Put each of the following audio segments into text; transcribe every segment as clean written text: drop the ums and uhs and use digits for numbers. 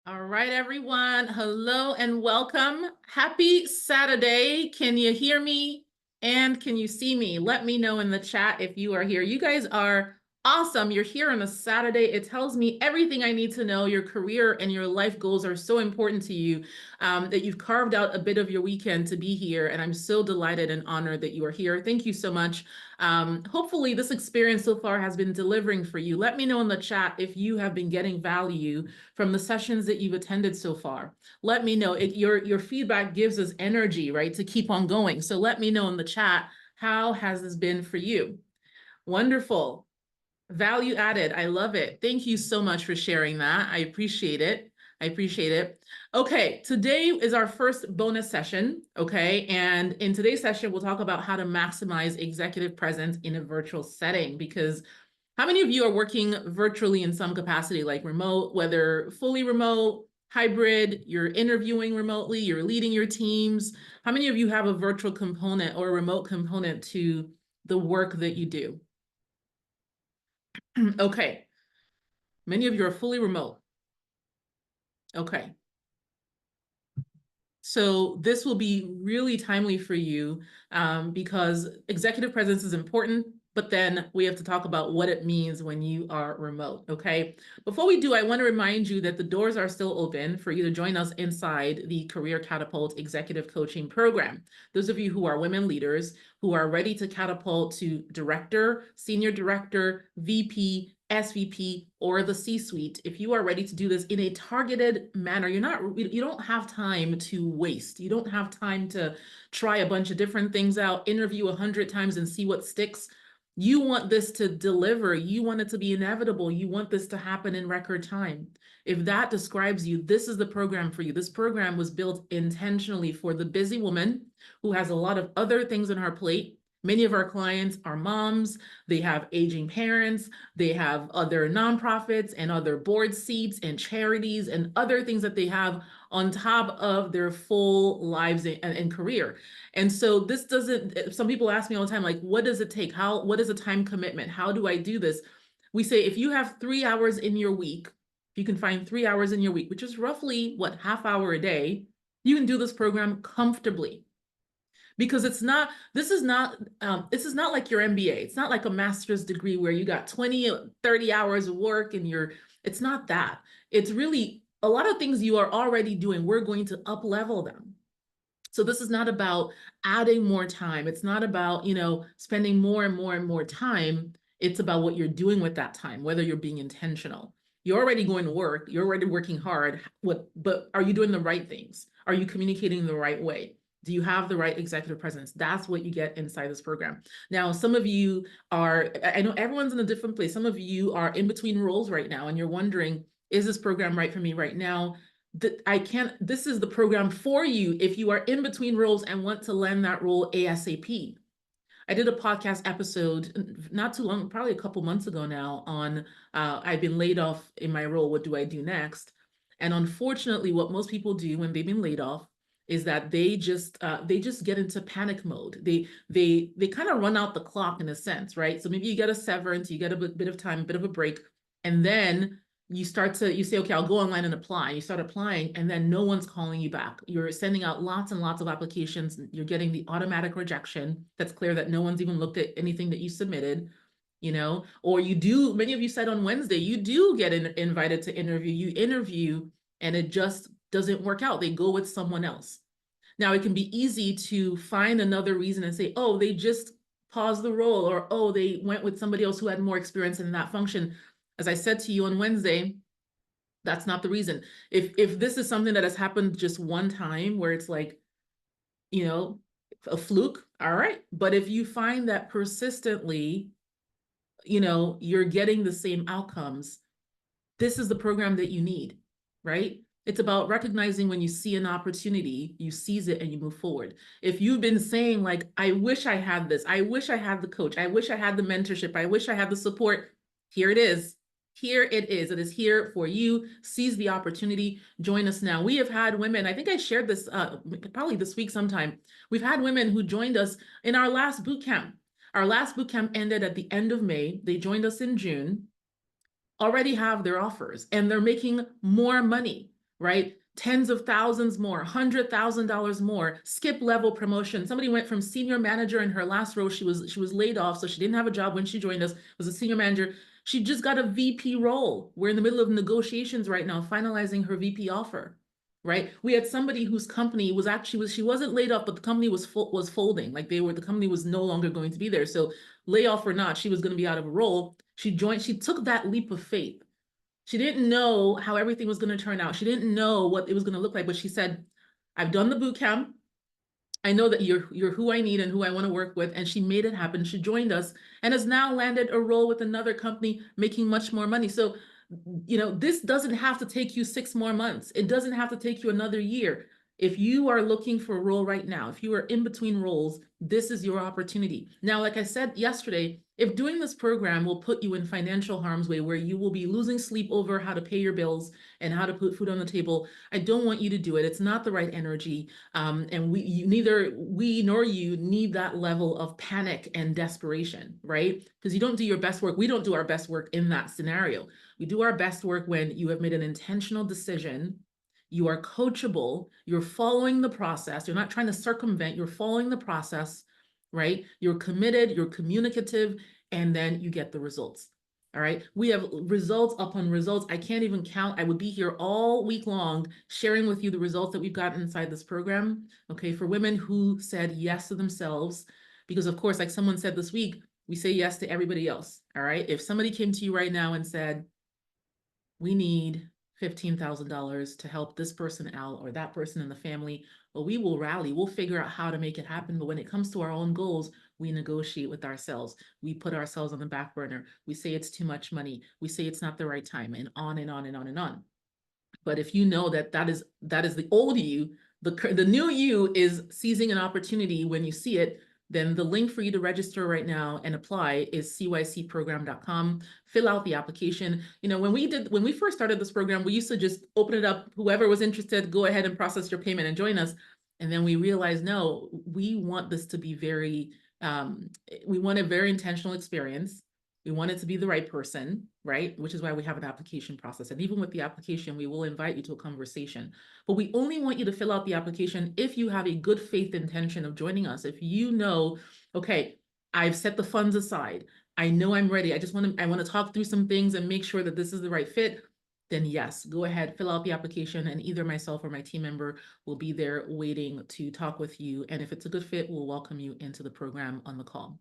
All right, everyone. Hello and welcome. Happy Saturday. Can you hear me? And can you see me? Let me know in the chat if you are here. You guys are awesome. You're here on a Saturday. It tells me everything I need to know. Your career and your life goals are so important to you that you've carved out a bit of your weekend to be here. And I'm so delighted and honored that you are here. Thank you so much. Hopefully this experience so far has been delivering for you. Let me know in the chat if you have been getting value from the sessions that you've attended so far. Let me know. Your feedback gives us energy, right, to keep on going. So let me know in the chat, how has this been for you? Wonderful. Value added. I love it. Thank you so much for sharing that. I appreciate it. I appreciate it. Okay, today is our first bonus session, okay? And in today's session, we'll talk about how to maximize executive presence in a virtual setting, because how many of you are working virtually in some capacity, like remote, whether fully remote, hybrid, you're interviewing remotely, you're leading your teams? How many of you have a virtual component or a remote component to the work that you do? Okay, many of you are fully remote. Okay. So this will be really timely for you because executive presence is important, but then we have to talk about what it means when you are remote, okay? Before we do, I want to remind you that the doors are still open for you to join us inside the Career Catapult Executive Coaching Program. Those of you who are women leaders who are ready to catapult to director, senior director, VP, SVP, or the C-suite, if you are ready to do this in a targeted manner, you don't have time to waste. You don't have time to try a bunch of different things out, interview 100 times and see what sticks. You want this to deliver. You want it to be inevitable. You want this to happen in record time. If that describes you, this is the program for you. This program was built intentionally for the busy woman who has a lot of other things on her plate. Many of our clients are moms, they have aging parents, they have other nonprofits and other board seats and charities and other things that they have on top of their full lives and career. And so this doesn't, some people ask me all the time, like, what does it take? What is a time commitment? How do I do this? We say, if you have 3 hours in your week, if you can find 3 hours in your week, which is roughly what, half hour a day, you can do this program comfortably. Because this is not like your MBA. It's not like a master's degree where you got 20, 30 hours of work and it's not that. It's really a lot of things you are already doing. We're going to up level them. So this is not about adding more time. It's not about, spending more and more and more time. It's about what you're doing with that time, whether you're being intentional. You're already going to work, you're already working hard. But are you doing the right things? Are you communicating the right way? Do you have the right executive presence? That's what you get inside this program. Now, some of you I know everyone's in a different place. Some of you are in between roles right now and you're wondering, is this program right for me right now? This is the program for you if you are in between roles and want to land that role ASAP. I did a podcast episode not too long, probably a couple months ago now, on I've been laid off in my role. What do I do next? And unfortunately, what most people do when they've been laid off is that they just get into panic mode. They kind of run out the clock in a sense, right? So maybe you get a severance, you get a bit of time, a bit of a break, and then you say, okay, I'll go online and apply. You start applying, and then no one's calling you back. You're sending out lots and lots of applications. You're getting the automatic rejection. That's clear that no one's even looked at anything that you submitted, or many of you said on Wednesday, you do get invited to interview. You interview and it just doesn't work out. They go with someone else. Now, it can be easy to find another reason and say, oh, they just paused the role, or, oh, they went with somebody else who had more experience in that function. As I said to you on Wednesday, that's not the reason. If this is something that has happened just one time where it's like, a fluke, all right. But if you find that persistently, you're getting the same outcomes, this is the program that you need, right? It's about recognizing when you see an opportunity, you seize it and you move forward. If you've been saying, like, I wish I had this, I wish I had the coach, I wish I had the mentorship, I wish I had the support, here it is. Here it is. It is here for you. Seize the opportunity. Join us now. We have had women, I think I shared this probably this week sometime. We've had women who joined us in our last boot camp. Our last boot camp ended at the end of May. They joined us in June, already have their offers, and they're making more money, right? Tens of thousands more, $100,000 more, skip level promotion. Somebody went from senior manager in her last role. She was laid off, so she didn't have a job when she joined us, was a senior manager. She just got a VP role. We're in the middle of negotiations right now, finalizing her VP offer, right? We had somebody whose company was actually, she wasn't laid off, but the company was folding. Like the company was no longer going to be there. So layoff or not, she was going to be out of a role. She took that leap of faith. She didn't know how everything was going to turn out. She didn't know what it was going to look like, but she said, I've done the boot camp. I know that you're who I need and who I want to work with. And she made it happen. She joined us and has now landed a role with another company making much more money. So, this doesn't have to take you 6 more months. It doesn't have to take you another year. If you are looking for a role right now, if you are in between roles, this is your opportunity. Now, like I said yesterday, if doing this program will put you in financial harm's way where you will be losing sleep over how to pay your bills and how to put food on the table, I don't want you to do it. It's not the right energy. And neither we nor you need that level of panic and desperation, right? Because you don't do your best work. We don't do our best work in that scenario. We do our best work when you have made an intentional decision. You are coachable, you're following the process, you're not trying to circumvent, you're following the process, right? You're committed, you're communicative, and then you get the results. All right. We have results upon results. I can't even count. I would be here all week long sharing with you the results that we've got inside this program. Okay. For women who said yes to themselves, because of course, like someone said this week, we say yes to everybody else. All right. If somebody came to you right now and said, we need $15,000 to help this person out or that person in the family, well, we will rally. We'll figure out how to make it happen. But when it comes to our own goals, we negotiate with ourselves. We put ourselves on the back burner. We say it's too much money. We say it's not the right time, and on and on and on and on. But if you know that is the old you, the new you is seizing an opportunity when you see it, then the link for you to register right now and apply is cycprogram.com. Fill out the application. When we first started this program, we used to just open it up. Whoever was interested, go ahead and process your payment and join us. And then we realized, no, we want this to be we want a very intentional experience. We want it to be the right person, right? Which is why we have an application process. And even with the application, we will invite you to a conversation. But we only want you to fill out the application if you have a good faith intention of joining us. If you know, okay, I've set the funds aside. I know I'm ready. I want to talk through some things and make sure that this is the right fit. Then yes, go ahead, fill out the application, and either myself or my team member will be there waiting to talk with you. And if it's a good fit, we'll welcome you into the program on the call.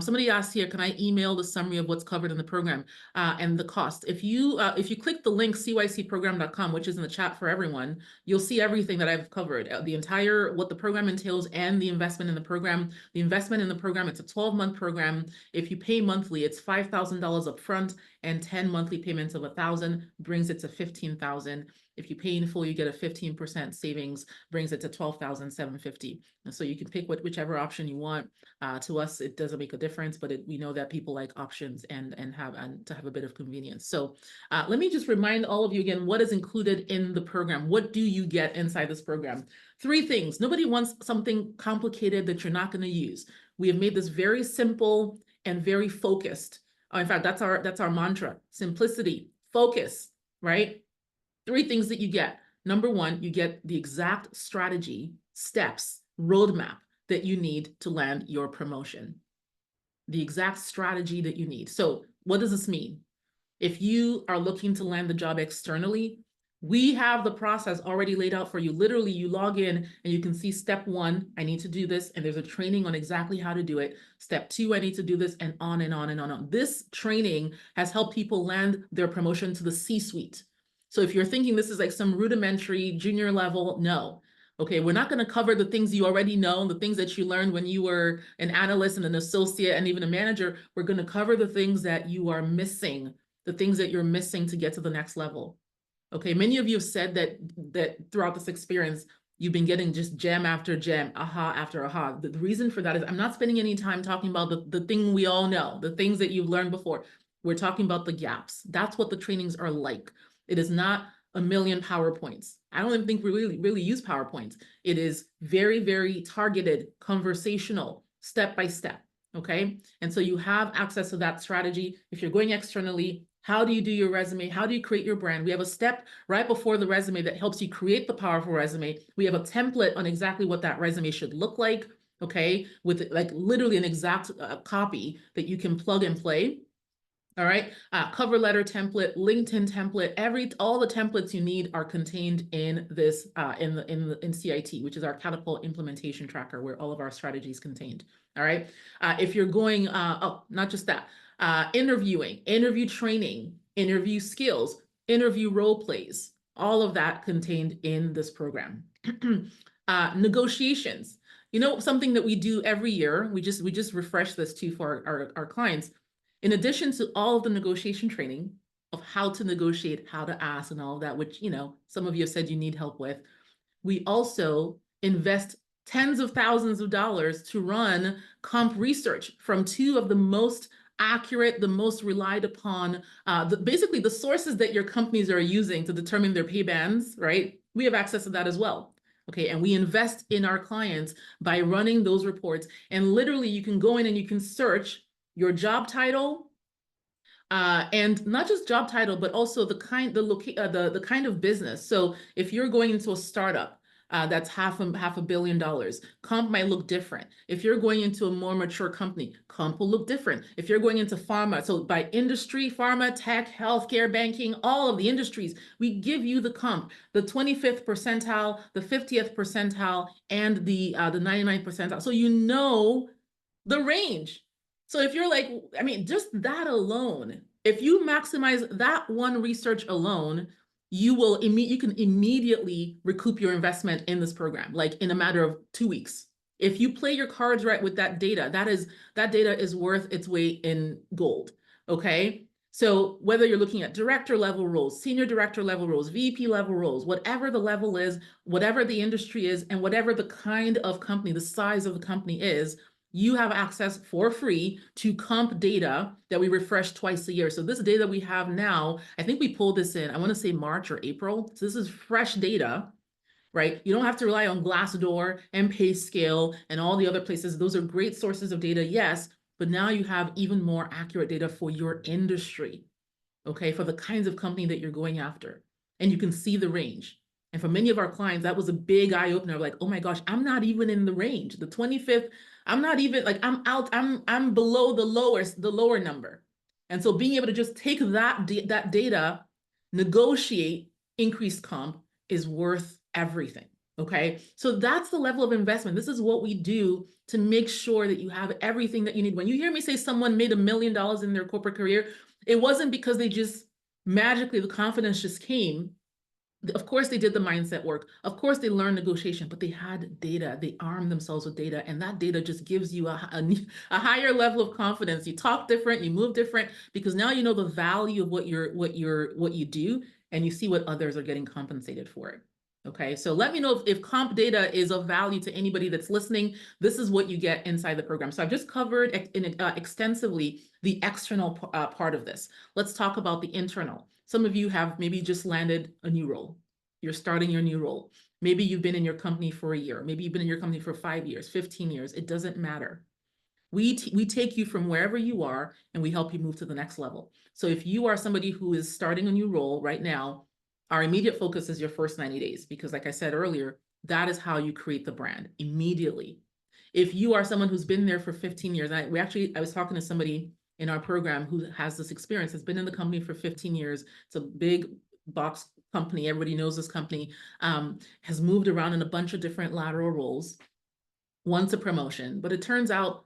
Somebody asked here, can I email the summary of what's covered in the program and the cost? If you click the link cycprogram.com, which is in the chat for everyone, you'll see everything that I've covered, what the program entails and the investment in the program. The investment in the program, it's a 12-month program. If you pay monthly, it's $5,000 up front and 10 monthly payments of $1,000 brings it to $15,000. If you pay in full, you get a 15% savings, brings it to $12,750. And so you can pick whichever option you want. To us, it doesn't make a difference, but we know that people like options and to have a bit of convenience. So let me just remind all of you again, what is included in the program? What do you get inside this program? 3 things. Nobody wants something complicated that you're not going to use. We have made this very simple and very focused. In fact, that's our mantra: simplicity, focus, right? 3 things that you get. Number 1, you get the exact strategy, steps, roadmap that you need to land your promotion. The exact strategy that you need. So what does this mean? If you are looking to land the job externally, we have the process already laid out for you. Literally, you log in and you can see step 1, I need to do this, and there's a training on exactly how to do it. Step 2, I need to do this, and on and on and on and on. This training has helped people land their promotion to the C-suite. So if you're thinking this is like some rudimentary junior level, no. Okay, we're not going to cover the things you already know, the things that you learned when you were an analyst and an associate and even a manager. We're going to cover the things that you are missing, the things that you're missing to get to the next level. Okay, many of you have said that throughout this experience, you've been getting just gem after gem, aha after aha. The reason for that is I'm not spending any time talking about the thing we all know, the things that you've learned before. We're talking about the gaps. That's what the trainings are like. It is not a million PowerPoints. I don't even think we really use PowerPoints. It is very, very targeted, conversational, step by step. Okay. And so you have access to that strategy. If you're going externally, How do you do your resume? How do you create your brand? We have a step right before the resume that helps you create the powerful resume. We have a template on exactly what that resume should look like, okay, with like literally an exact copy that you can plug and play. All right, cover letter template, LinkedIn template, all the templates you need are contained in this in CIT, which is our Catapult implementation tracker, where all of our strategies contained. All right, if you're going, oh, not just that, interviewing, interview training, interview skills, interview role plays, all of that contained in this program. Negotiations, you know, something that we do every year. We just refresh this too for our clients. In addition to all of the negotiation training of how to negotiate, how to ask, and all of that, which, you know, some of you have said you need help with, we also invest tens of thousands of dollars to run comp research from two of the most accurate, the most relied upon, basically the sources that your companies are using to determine their pay bands, right? We have access to that as well. Okay, and we invest in our clients by running those reports. And literally you can go in and you can search your job title, and not just job title, but also the kind of business. So if you're going into a startup that's half a billion dollars, comp might look different. If you're going into a more mature company, comp will look different. If you're going into pharma, so by industry, pharma, tech, healthcare, banking, all of the industries, we give you the comp, the 25th percentile, the 50th percentile, and the 99th percentile. So you know the range. So if you're like, I mean, just that alone, if you maximize that one research alone, you can immediately recoup your investment in this program, like in a matter of 2 weeks. If you play your cards right with that data, that data is worth its weight in gold. Okay. So whether you're looking at director level roles, senior director level roles, VP level roles, whatever the level is, whatever the industry is, and whatever the kind of company, the size of the company is, you have access for free to comp data that we refresh twice a year. So this data we have now, I think we pulled this in, I want to say March or April. So this is fresh data, right? You don't have to rely on Glassdoor and PayScale and all the other places. Those are great sources of data, yes, but now you have even more accurate data for your industry, okay, for the kinds of company that you're going after. And you can see the range. And for many of our clients, that was a big eye opener, like, oh my gosh, I'm not even in the range. The 25th, I'm not even, like, I'm out, I'm below the lower number. And so being able to just take that data, negotiate increased comp is worth everything. Okay, so that's the level of investment. This is what we do to make sure that you have everything that you need. When you hear me say someone made $1 million in their corporate career, it wasn't because they just magically, the confidence just came. Of course, they did the mindset work. Of course, they learned negotiation, but they had data. They armed themselves with data, and that data just gives you a higher level of confidence. You talk different, you move different, because now you know the value of what you do, and you see what others are getting compensated for it. Okay, so let me know if comp data is of value to anybody that's listening. This is what you get inside the program. So I've just covered extensively the external part of this. Let's talk about the internal. Some of you have maybe just landed a new role. You're starting your new role. Maybe you've been in your company for a year. Maybe you've been in your company for 5 years, 15 years. It doesn't matter. We take you from wherever you are and we help you move to the next level. So if you are somebody who is starting a new role right now, our immediate focus is your first 90 days, because like I said earlier, that is how you create the brand immediately. If you are someone who's been there for 15 years, I was talking to somebody in our program who has this experience, has been in the company for 15 years. It's a big box company. Everybody knows this company, has moved around in a bunch of different lateral roles, wants a promotion, but it turns out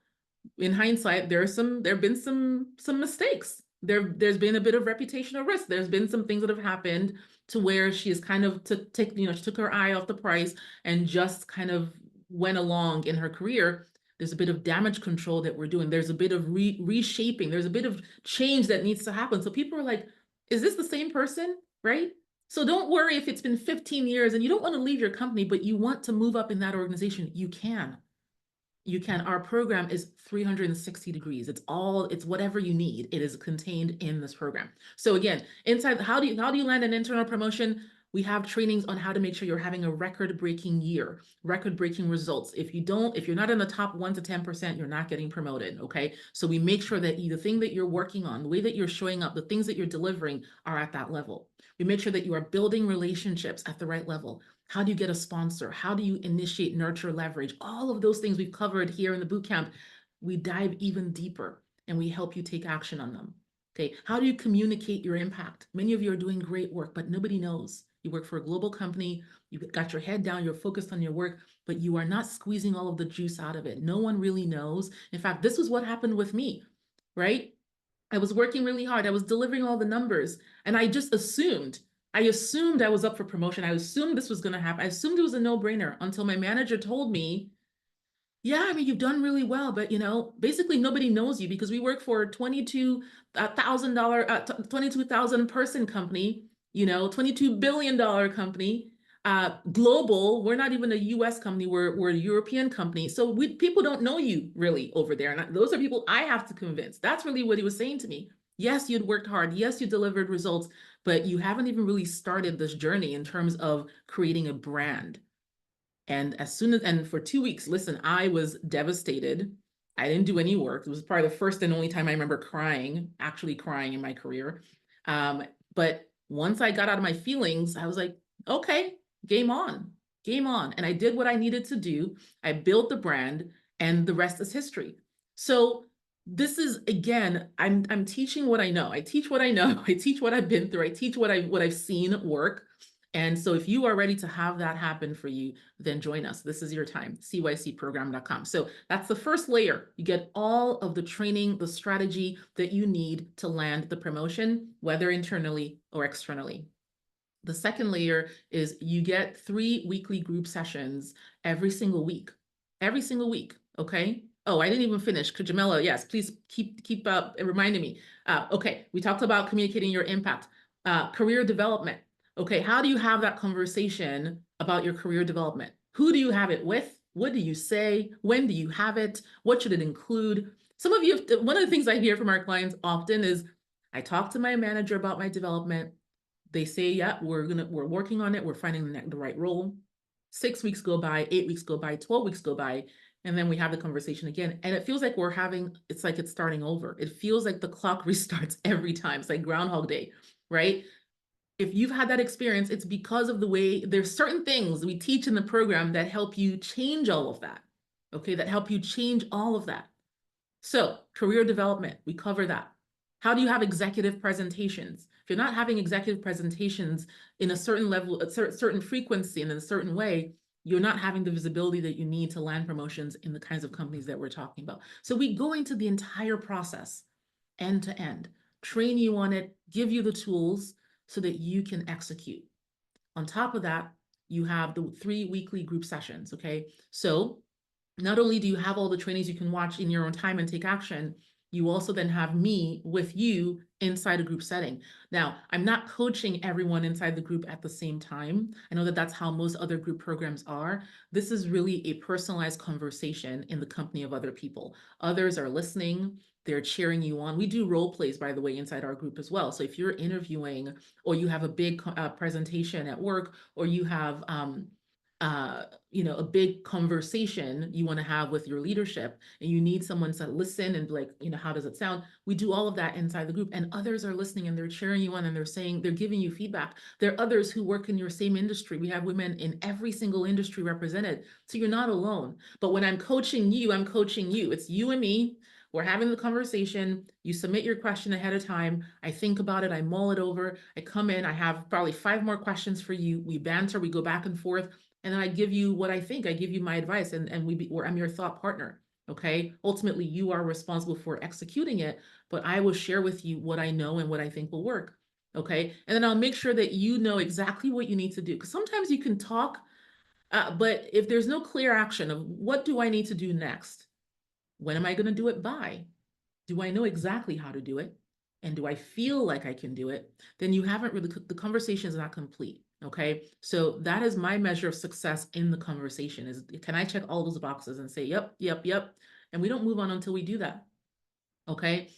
in hindsight, there have been some mistakes. There's been a bit of reputational risk. There's been some things that have happened to where she is kind of she took her eye off the prize and just kind of went along in her career. There's a bit of damage control that we're doing. There's a bit of reshaping. There's a bit of change that needs to happen. So people are like, is this the same person? Right? So don't worry if it's been 15 years and you don't want to leave your company, but you want to move up in that organization. You can. You can. Our program is 360 degrees. It's whatever you need. It is contained in this program. So again, inside, how do you land an internal promotion? We have trainings on how to make sure you're having a record-breaking year, record-breaking results. If you're not in the top 1 to 10%, you're not getting promoted, okay? So we make sure that the thing that you're working on, the way that you're showing up, the things that you're delivering are at that level. We make sure that you are building relationships at the right level. How do you get a sponsor? How do you initiate, nurture, leverage? All of those things we've covered here in the bootcamp. We dive even deeper and we help you take action on them. Okay, how do you communicate your impact? Many of you are doing great work, but nobody knows. You work for a global company, you got your head down, you're focused on your work, but you are not squeezing all of the juice out of it. No one really knows. In fact, this was what happened with me, right? I was working really hard. I was delivering all the numbers, and I just assumed. I assumed I was up for promotion. I assumed this was going to happen. I assumed it was a no-brainer until my manager told me, yeah, I mean, you've done really well, but basically nobody knows you because we work for a $22,000, 22,000 person company, $22 billion company, global. We're not even a US company, we're a European company. So people don't know you really over there. And those are people I have to convince. That's really what he was saying to me. Yes, you'd worked hard. Yes, you delivered results, but you haven't even really started this journey in terms of creating a brand. And for 2 weeks, listen, I was devastated. I didn't do any work. It was probably the first and only time I remember actually crying in my career. But once I got out of my feelings, I was like, okay, game on, game on. And I did what I needed to do. I built the brand, and the rest is history. So this is, again, I'm teaching what I know. I teach what I know. I teach what I've been through. I teach what I've seen work. And so if you are ready to have that happen for you, then join us. This is your time, cycprogram.com. So that's the first layer. You get all of the training, the strategy that you need to land the promotion, whether internally or externally. The second layer is you get 3 weekly group sessions every single week, okay? Oh, I didn't even finish. Jamila, yes, please keep reminding me. Okay, we talked about communicating your impact, career development. Okay, how do you have that conversation about your career development? Who do you have it with? What do you say? When do you have it? What should it include? Some of you, one of the things I hear from our clients often is, I talk to my manager about my development. They say, yeah, we're working on it. We're finding the right role. 6 weeks go by, 8 weeks go by, 12 weeks go by, and then we have the conversation again. And it feels like it's like it's starting over. It feels like the clock restarts every time. It's like Groundhog Day, right? If you've had that experience, it's because of the way there's certain things we teach in the program that help you change all of that. Okay, that help you change all of that. So career development, we cover that. How do you have executive presentations? If you're not having executive presentations in a certain level, a certain frequency, and in a certain way, you're not having the visibility that you need to land promotions in the kinds of companies that we're talking about. So we go into the entire process, end to end, train you on it, give you the tools so that you can execute. On top of that, you have the 3 weekly group sessions, okay? So not only do you have all the trainings you can watch in your own time and take action, you also then have me with you inside a group setting. Now, I'm not coaching everyone inside the group at the same time. I know that that's how most other group programs are. This is really a personalized conversation in the company of other people. Others are listening, they're cheering you on. We do role plays, by the way, inside our group as well. So if you're interviewing, or you have a big presentation at work, or you have a big conversation you want to have with your leadership, and you need someone to listen and be like, how does it sound? We do all of that inside the group, and others are listening and they're cheering you on, and they're giving you feedback. There are others who work in your same industry. We have women in every single industry represented. So you're not alone. But when I'm coaching you, I'm coaching you. It's you and me. We're having the conversation. You submit your question ahead of time. I think about it. I mull it over. I come in. I have probably 5 more questions for you. We banter. We go back and forth. And then I give you what I think. I give you my advice, and I'm your thought partner. Okay. Ultimately, you are responsible for executing it, but I will share with you what I know and what I think will work. Okay. And then I'll make sure that you know exactly what you need to do. Because sometimes you can talk, but if there's no clear action of what do I need to do next? When am I going to do it by? Do I know exactly how to do it? And do I feel like I can do it? Then you haven't really, the conversation is not complete. Okay. So that is my measure of success in the conversation is, can I check all those boxes and say, yep, yep, yep. And we don't move on until we do that. Okay.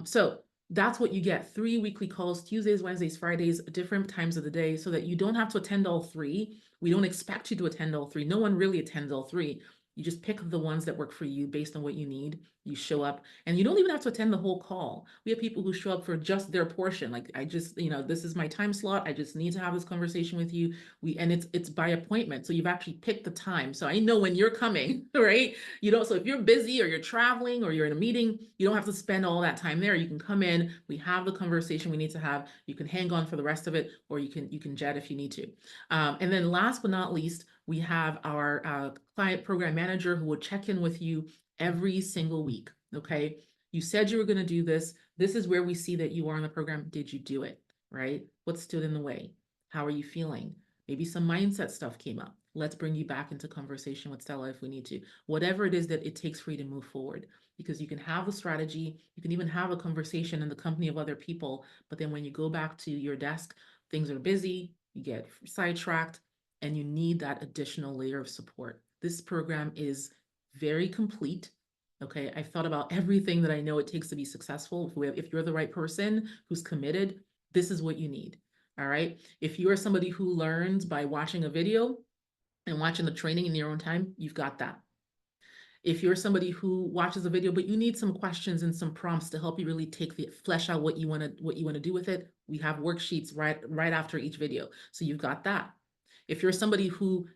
So That's what you get. 3 weekly calls, Tuesdays, Wednesdays, Fridays, different times of the day, so that you don't have to attend all 3. We don't expect you to attend all 3. No one really attends all 3. You just pick the ones that work for you based on what you need. You show up, and you don't even have to attend the whole call. We have people who show up for just their portion. Like, I just, this is my time slot. I just need to have this conversation with you. And it's by appointment. So you've actually picked the time. So I know when you're coming, right? So if you're busy or you're traveling or you're in a meeting, you don't have to spend all that time there. You can come in, we have the conversation we need to have. You can hang on for the rest of it, or you can jet if you need to. And then last but not least, we have our client program manager who will check in with you every single week. Okay. You said you were going to do this. This is where we see that you are in the program. Did you do it? Right? What stood in the way? How are you feeling? Maybe some mindset stuff came up. Let's bring you back into conversation with Stella if we need to. Whatever it is that it takes for you to move forward, because you can have a strategy, you can even have a conversation in the company of other people, but then when you go back to your desk, things are busy, you get sidetracked, and you need that additional layer of support. This program is very complete. Okay, I've thought about everything that I know it takes to be successful. If you're the right person who's committed, this is what you need. All right. If you are somebody who learns by watching a video and watching the training in your own time, you've got that. If you're somebody who watches a video, but you need some questions and some prompts to help you really flesh out what you want to do with it, we have worksheets right after each video. So you've got that. If you're somebody who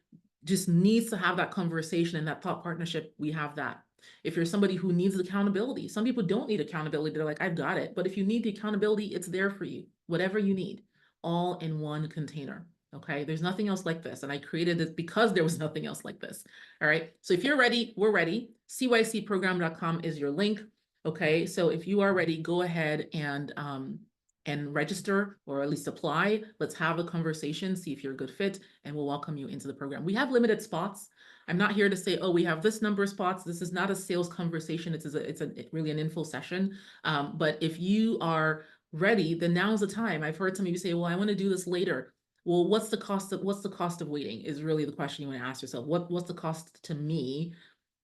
just needs to have that conversation and that thought partnership, we have that. If you're somebody who needs accountability, some people don't need accountability. They're like, I've got it. But if you need the accountability, it's there for you. Whatever you need, all in one container. Okay, there's nothing else like this. And I created this because there was nothing else like this. All right, so if you're ready, we're ready. cycprogram.com is your link. Okay, so if you are ready, go ahead and register, or at least apply. Let's have a conversation, see if you're a good fit, and we'll welcome you into the program. We have limited spots. I'm not here to say, oh, we have this number of spots. This is not a sales conversation. It's really an info session. But if you are ready, then now's the time. I've heard some of you say, well, I want to do this later. Well, what's the cost of waiting is really the question you want to ask yourself. What's the cost to me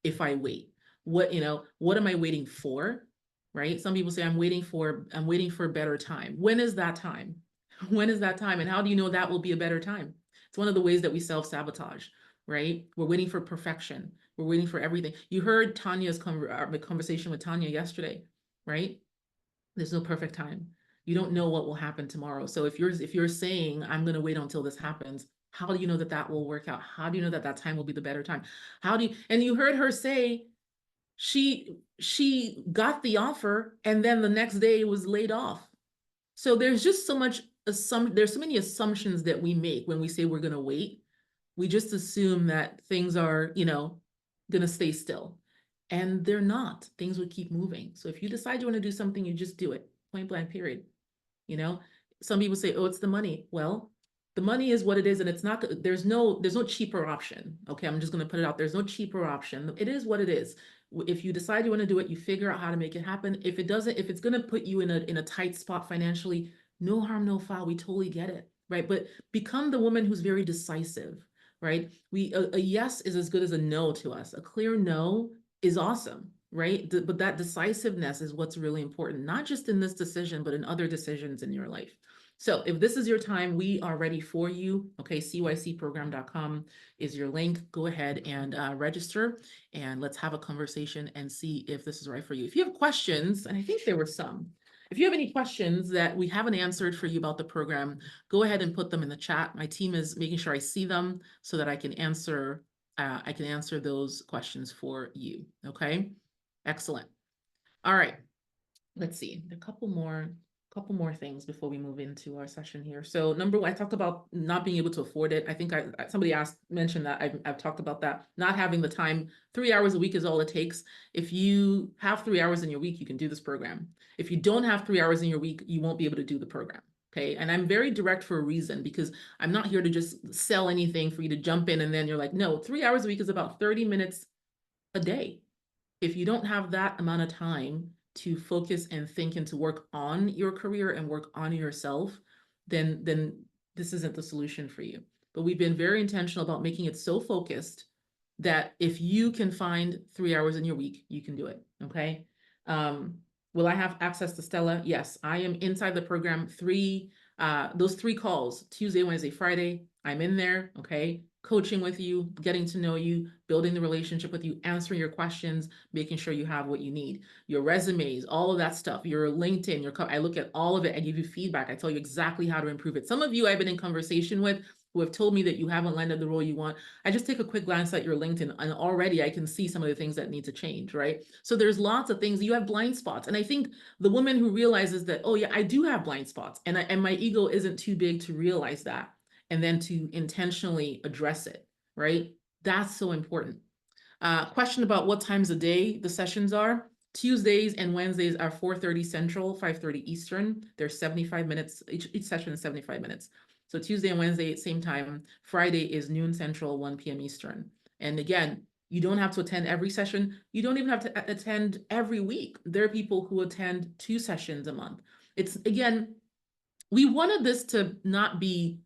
if I wait? What am I waiting for? Right? Some people say I'm waiting for a better time. When is that time? When is that time? And how do you know that will be a better time? It's one of the ways that we self-sabotage, right? We're waiting for perfection. We're waiting for everything. You heard Tanya's conversation with Tanya yesterday, right? There's no perfect time. You don't know what will happen tomorrow. So if you're saying I'm going to wait until this happens, how do you know that will work out? How do you know that time will be the better time? And you heard her say she got the offer and then the next day was laid off. So there's just there's so many assumptions that we make when we say we're going to wait. We just assume that things are, going to stay still. And they're not. Things would keep moving. So if you decide you want to do something, you just do it. Point blank, period. Some people say, oh, it's the money. Well, the money is what it is, and it's not, there's no cheaper option. Okay, I'm just going to put it out. There's no cheaper option. It is what it is. If you decide you want to do it, you figure out how to make it happen. If it's going to put you in a tight spot financially, no harm, no foul. We totally get it, right? But become the woman who's very decisive, right? A yes is as good as a no to us. A clear no is awesome, right? But that decisiveness is what's really important, not just in this decision, but in other decisions in your life. So if this is your time, we are ready for you. Okay, cycprogram.com is your link. Go ahead and register, and let's have a conversation and see if this is right for you. If you have questions, and I think there were some, if you have any questions that we haven't answered for you about the program, go ahead and put them in the chat. My team is making sure I see them so that I can answer those questions for you. Okay, excellent. All right, let's see. A couple more things before we move into our session here. So number one, I talked about not being able to afford it. I think somebody mentioned that. I've talked about that. Not having the time. 3 hours a week is all it takes. If you have 3 hours in your week, you can do this program. If you don't have 3 hours in your week, you won't be able to do the program. Okay. And I'm very direct for a reason, because I'm not here to just sell anything for you to jump in and then you're like, no, 3 hours a week is about 30 minutes a day. If you don't have that amount of time to focus and think and to work on your career and work on yourself, then this isn't the solution for you. But we've been very intentional about making it so focused that if you can find 3 hours in your week, you can do it. Okay. Will I have access to Stella? Yes, I am inside the program those 3 calls, Tuesday, Wednesday, Friday. I'm in there, okay, coaching with you, getting to know you, building the relationship with you, answering your questions, making sure you have what you need, your resumes, all of that stuff, your LinkedIn, I look at all of it. I give you feedback. I tell you exactly how to improve it. Some of you I've been in conversation with who have told me that you haven't landed the role you want. I just take a quick glance at your LinkedIn and already I can see some of the things that need to change, right? So there's lots of things. You have blind spots. And I think the woman who realizes that, oh yeah, I do have blind spots and my ego isn't too big to realize that and then to intentionally address it, right? That's so important. Question about what times a day the sessions are. Tuesdays and Wednesdays are 4:30 Central, 5:30 Eastern. They're 75 minutes, each session is 75 minutes. So Tuesday and Wednesday at same time. Friday is noon Central, 1 p.m. Eastern. And again, you don't have to attend every session. You don't even have to attend every week. There are people who attend 2 sessions a month. It's, again, we wanted this to not be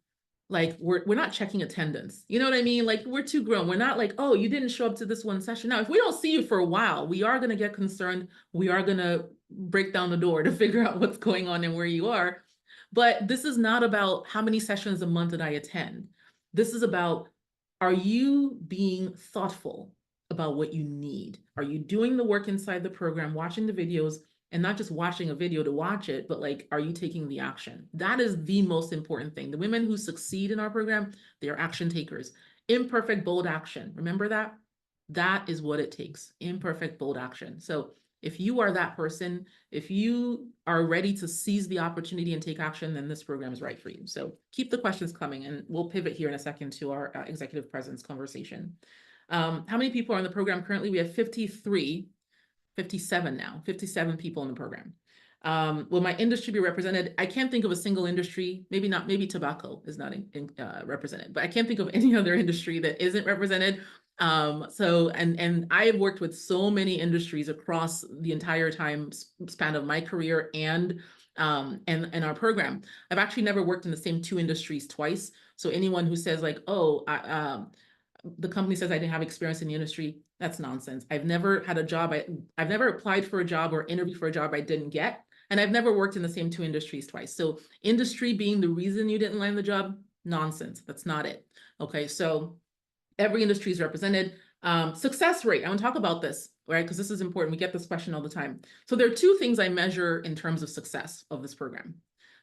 like we're not checking attendance. You know what I mean? Like, we're too grown. We're not like, oh, you didn't show up to this one session. Now, if we don't see you for a while, we are going to get concerned. We are going to break down the door to figure out what's going on and where you are. But this is not about how many sessions a month did I attend. This is about, are you being thoughtful about what you need? Are you doing the work inside the program, watching the videos, and not just watching a video to watch it, but like, are you taking the action? That is the most important thing. The women who succeed in our program, they are action takers. Imperfect, bold action. Remember that? That is what it takes. Imperfect, bold action. So if you are that person, if you are ready to seize the opportunity and take action, then this program is right for you. So keep the questions coming, and we'll pivot here in a second to our executive presence conversation. How many people are in the program currently? We have 57 now, 57 people in the program. Will my industry be represented? I can't think of a single industry, maybe not, maybe tobacco is not represented, but I can't think of any other industry that isn't represented. And I have worked with so many industries across the entire time span of my career and our program. I've actually never worked in the same 2 industries twice. So anyone who says like, oh, the company says I didn't have experience in the industry, that's nonsense. I've never had a job, I've never applied for a job or interviewed for a job I didn't get. And I've never worked in the same 2 industries twice. So industry being the reason you didn't land the job, nonsense. That's not it. Okay, so every industry is represented. Success rate, I want to talk about this, right? Because this is important. We get this question all the time. So there are 2 things I measure in terms of success of this program.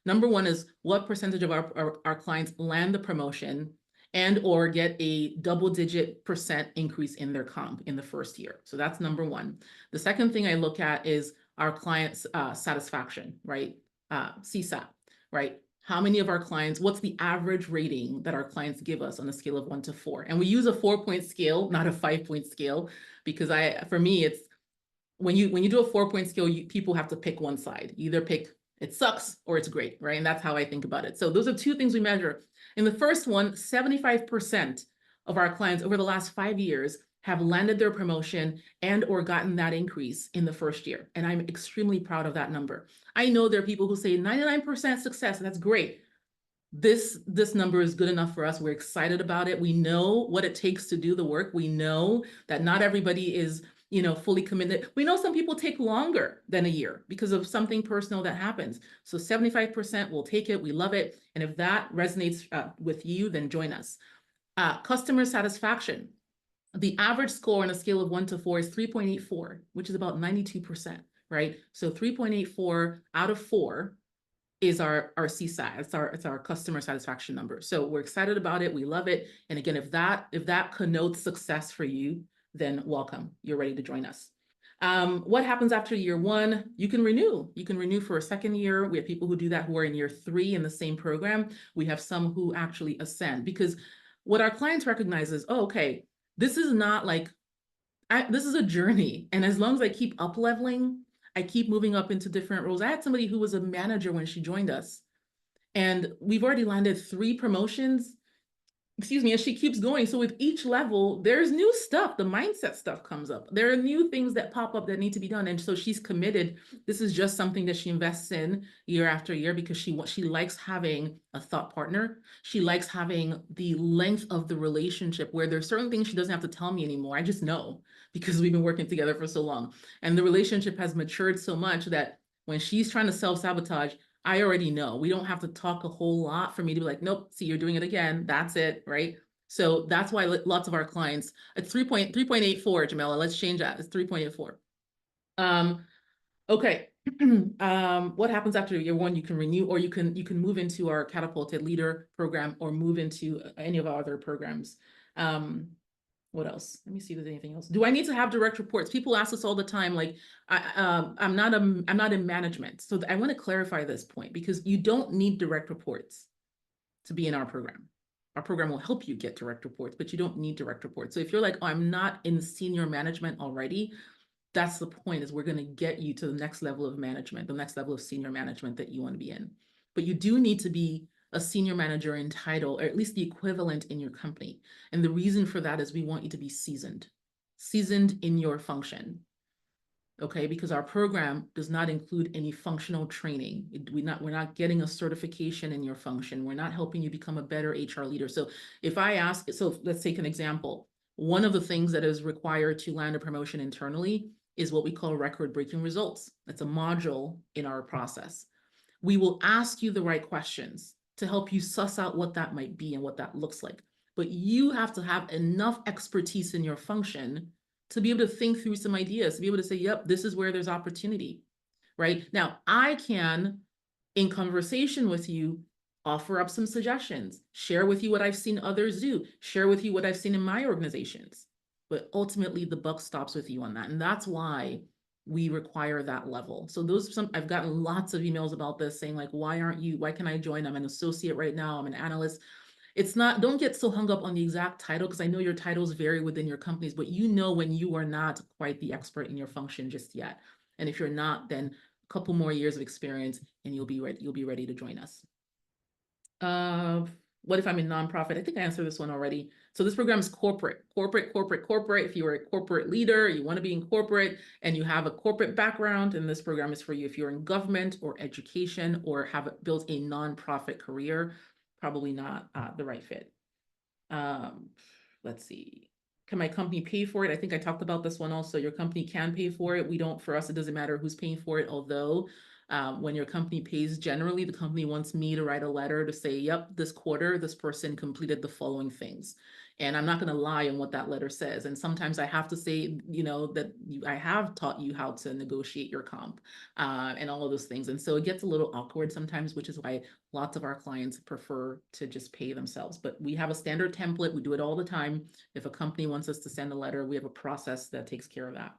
Number 1 is what percentage of our clients land the promotion and or get a double-digit % increase in their comp in the first year. So that's number 1. The second thing I look at is our clients' satisfaction, right? CSAT, right? How many of our clients, what's the average rating that our clients give us on a scale of 1 to 4? And we use a 4-point scale, not a 5-point scale, because for me, it's when you do a 4-point scale, people have to pick one side. You either pick it sucks or it's great, right? And that's how I think about it. So those are 2 things we measure. In the first one, 75% of our clients over the last 5 years have landed their promotion and or gotten that increase in the first year. And I'm extremely proud of that number. I know there are people who say 99% success, and that's great. This number is good enough for us. We're excited about it. We know what it takes to do the work. We know that not everybody is, fully committed. We know some people take longer than a year because of something personal that happens. So 75% will take it. We love it. And if that resonates with you, then join us. Customer satisfaction. The average score on a scale of 1 to 4 is 3.84, which is about 92%, right? So 3.84 out of 4 is our CSAT. It's our customer satisfaction number. So we're excited about it. We love it. And again, if that connotes success for you, then welcome. You're ready to join us. What happens after year 1? You can renew. You can renew for a second year. We have people who do that who are in year 3 in the same program. We have some who actually ascend, because what our clients recognize is, oh, okay, this is not like, this is a journey. And as long as I keep up leveling, I keep moving up into different roles. I had somebody who was a manager when she joined us, and we've already landed 3 promotions. excuse me, as she keeps going. So with each level, there's new stuff. The mindset stuff comes up. There are new things that pop up that need to be done. And so she's committed. This is just something that she invests in year after year because she likes having a thought partner. She likes having the length of the relationship where there's certain things she doesn't have to tell me anymore. I just know because we've been working together for so long. And the relationship has matured so much that when she's trying to self-sabotage, I already know. We don't have to talk a whole lot for me to be like, nope, see, you're doing it again. That's it, right? So that's why lots of our clients, it's 3.84, Jamila. Let's change that. It's 3.84. Okay. What happens after year one? You can renew, or you can move into our Catapulted Leader program or move into any of our other programs. What else? Let me see if there's anything else. Do I need to have direct reports? People ask us all the time, like, I'm not in management. So I want to clarify this point because you don't need direct reports to be in our program. Our program will help you get direct reports, but you don't need direct reports. So if you're like, oh, I'm not in senior management already, that's the point, is we're going to get you to the next level of management, the next level of senior management that you want to be in. But you do need to be a senior manager in title, or at least the equivalent in your company. And the reason for that is we want you to be seasoned in your function. Okay, because our program does not include any functional training. We're not getting a certification in your function. We're not helping you become a better HR leader. So if I ask, so let's take an example. One of the things that is required to land a promotion internally is what we call record-breaking results. It's a module in our process. We will ask you the right questions to help you suss out what that might be and what that looks like. But you have to have enough expertise in your function to be able to think through some ideas, to be able to say, yep, this is where there's opportunity, right? Now, I can, in conversation with you, offer up some suggestions, share with you what I've seen others do, share with you what I've seen in my organizations. But ultimately, the buck stops with you on that. And that's why we require that level. So I've gotten lots of emails about this saying like, why can I join? I'm an associate right now, I'm an analyst. It's not, don't get so hung up on the exact title, because I know your titles vary within your companies, but you know when you are not quite the expert in your function just yet. And if you're not, then a couple more years of experience and you'll be ready to join us. What if I'm in nonprofit? I think I answered this one already. So this program is corporate. If you are a corporate leader, you want to be in corporate and you have a corporate background, and this program is for you. If you're in government or education or have built a nonprofit career, probably not the right fit. Let's see. Can my company pay for it? I think I talked about this one also. Your company can pay for it. For us, it doesn't matter who's paying for it, although when your company pays, generally the company wants me to write a letter to say, yep, this quarter, this person completed the following things. And I'm not going to lie on what that letter says. And sometimes I have to say, that I have taught you how to negotiate your comp and all of those things. And so it gets a little awkward sometimes, which is why lots of our clients prefer to just pay themselves. But we have a standard template. We do it all the time. If a company wants us to send a letter, we have a process that takes care of that.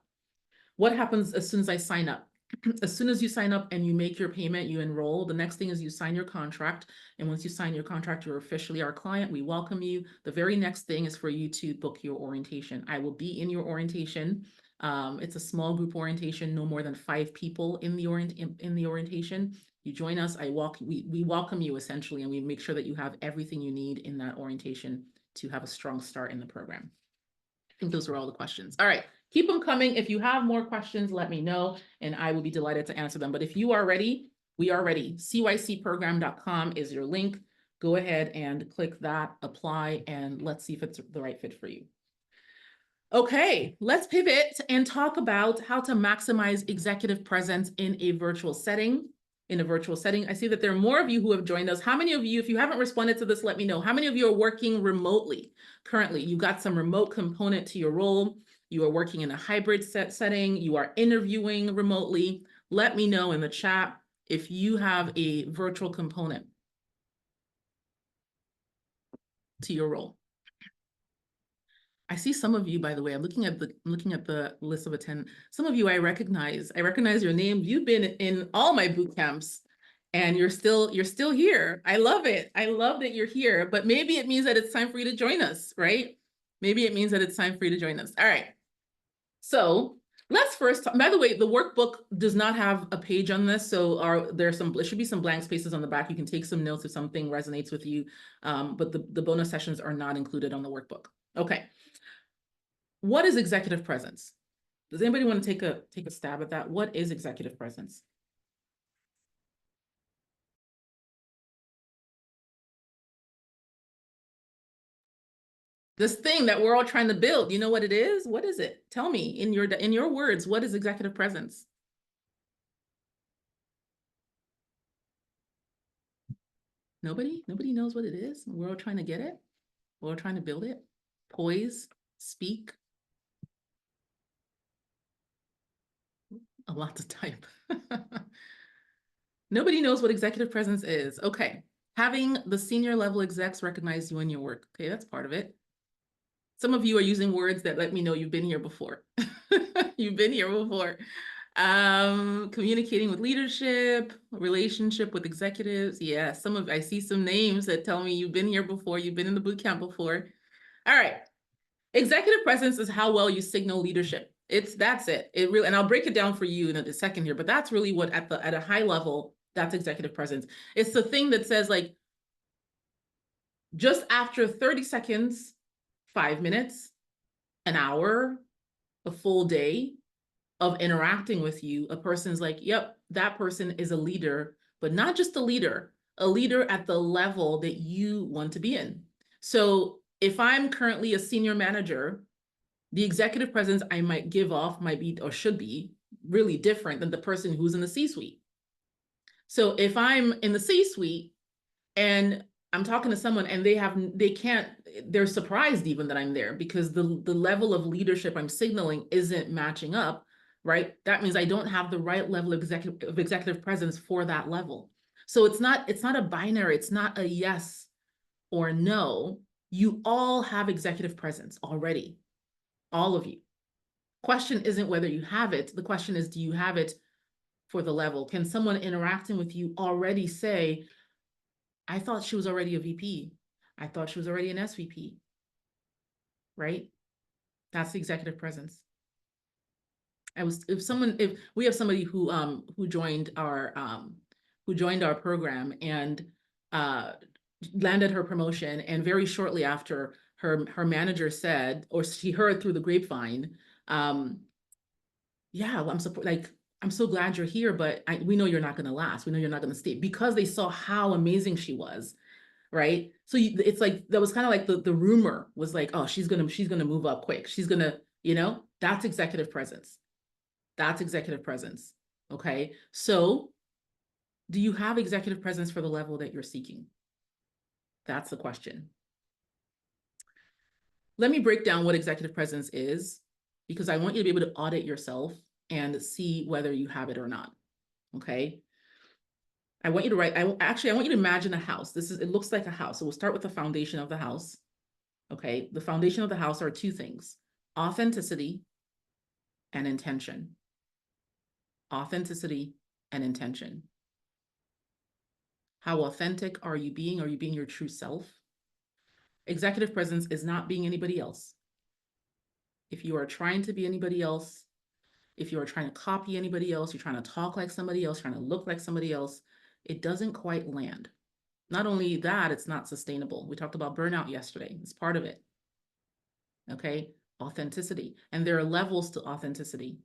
What happens as soon as I sign up? As soon as you sign up and you make your payment, you enroll. The next thing is you sign your contract. And once you sign your contract, you're officially our client. We welcome you. The very next thing is for you to book your orientation. I will be in your orientation. It's a small group orientation, no more than 5 people in the orientation. You join us, we welcome you essentially, and we make sure that you have everything you need in that orientation to have a strong start in the program. I think those were all the questions. All right. Keep them coming. If you have more questions, let me know, and I will be delighted to answer them. But if you are ready, we are ready. cycprogram.com is your link. Go ahead and click that, apply, and let's see if it's the right fit for you. Okay, let's pivot and talk about how to maximize executive presence in a virtual setting. I see that there are more of you who have joined us. How many of you, if you haven't responded to this, let me know. How many of you are working remotely currently? You got some remote component to your role. You are working in a hybrid setting. You are interviewing remotely. Let me know in the chat if you have a virtual component to your role. I see some of you, by the way, I'm looking at the list of attendants. Some of you I recognize your name. You've been in all my boot camps and you're still here. I love it. I love that you're here, but maybe it means that it's time for you to join us, right? Maybe it means that it's time for you to join us. All right. So Let's first, by the way, the workbook does not have a page on this, so there should be some blank spaces on the back. You can take some notes if something resonates with you, but the bonus sessions are not included on the workbook. Okay. What is executive presence? Does anybody want to take a stab at that? What is executive presence? This thing that we're all trying to build, you know what it is? What is it? Tell me in your words, what is executive presence? Nobody knows what it is. We're all trying to get it. We're all trying to build it. Poise, speak. A lot to type. Nobody knows what executive presence is. Okay. Having the senior level execs recognize you in your work. Okay, that's part of it. Some of you are using words that let me know you've been here before. You've been here before. Communicating with leadership, relationship with executives. Yeah, I see some names that tell me you've been here before, you've been in the boot camp before. All right. Executive presence is how well you signal leadership. That's it. It really, and I'll break it down for you in a second here, but that's really what at a high level, that's executive presence. It's the thing that says like, just after 30 seconds, 5 minutes, an hour, a full day of interacting with you, a person's like, yep, that person is a leader, but not just a leader at the level that you want to be in. So if I'm currently a senior manager, the executive presence I might give off might be, or should be, really different than the person who's in the C-suite. So if I'm in the C-suite and I'm talking to someone and they're surprised even that I'm there because the level of leadership I'm signaling isn't matching up, right? That means I don't have the right level of executive presence for that level. So it's not a binary, it's not a yes or no. You all have executive presence already, all of you. Question isn't whether you have it. The question is, do you have it for the level? Can someone interacting with you already say, I thought she was already a VP. I thought she was already an SVP, right? That's the executive presence. If we have somebody who joined our program and landed her promotion, and very shortly after her manager said, or she heard through the grapevine, yeah, I'm so glad you're here, but we know you're not going to last. We know you're not going to stay, because they saw how amazing she was, right? So it's like, that was kind of like the rumor was like, oh, she's going to move up quick. She's going to, that's executive presence. That's executive presence. Okay. So do you have executive presence for the level that you're seeking? That's the question. Let me break down what executive presence is, because I want you to be able to audit yourself and see whether you have it or not. Okay. I want you to I want you to imagine a house. It looks like a house. So we'll start with the foundation of the house. Okay. The foundation of the house are two things: authenticity and intention. Authenticity and intention. How authentic are you being? Are you being your true self? Executive presence is not being anybody else. If you are trying to be anybody else, if you are trying to copy anybody else, you're trying to talk like somebody else, trying to look like somebody else, it doesn't quite land. Not only that, it's not sustainable. We talked about burnout yesterday. It's part of it. Okay. Authenticity. And there are levels to authenticity.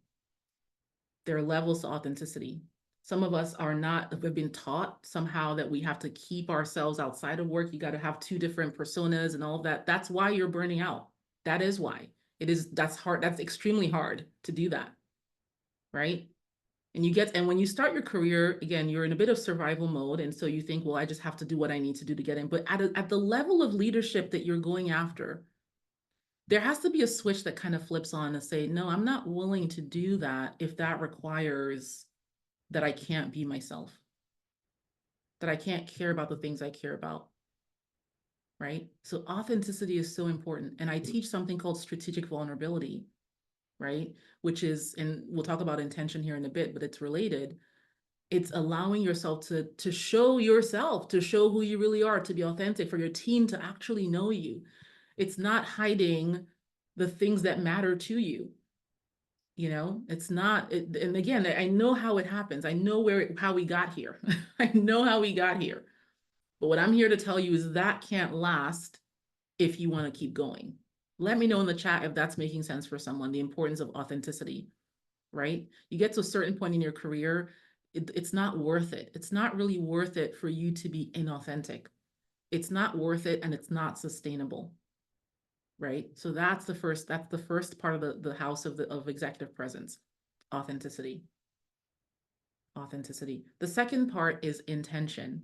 There are levels to authenticity. Some of us have been taught somehow that we have to keep ourselves outside of work. You got to have two different personas and all of that. That's why you're burning out. That is why. That's hard. That's extremely hard to do that. Right? And when you start your career, again, you're in a bit of survival mode. And so you think, well, I just have to do what I need to do to get in. But at the level of leadership that you're going after, there has to be a switch that kind of flips on to say, no, I'm not willing to do that if that requires that I can't be myself, that I can't care about the things I care about, right? So authenticity is so important. And I teach something called strategic vulnerability, right? Which is, and we'll talk about intention here in a bit, but it's related. It's allowing yourself to show yourself, to show who you really are, to be authentic, for your team to actually know you. It's not hiding the things that matter to you. You know, it's not, and again, I know how it happens. I know how we got here. I know how we got here. But what I'm here to tell you is that can't last if you want to keep going. Let me know in the chat if that's making sense for someone, the importance of authenticity, right? You get to a certain point in your career, it's not worth it. It's not really worth it for you to be inauthentic. It's not worth it and it's not sustainable, right? So that's the first part of the house of executive presence, authenticity. Authenticity. The second part is intention.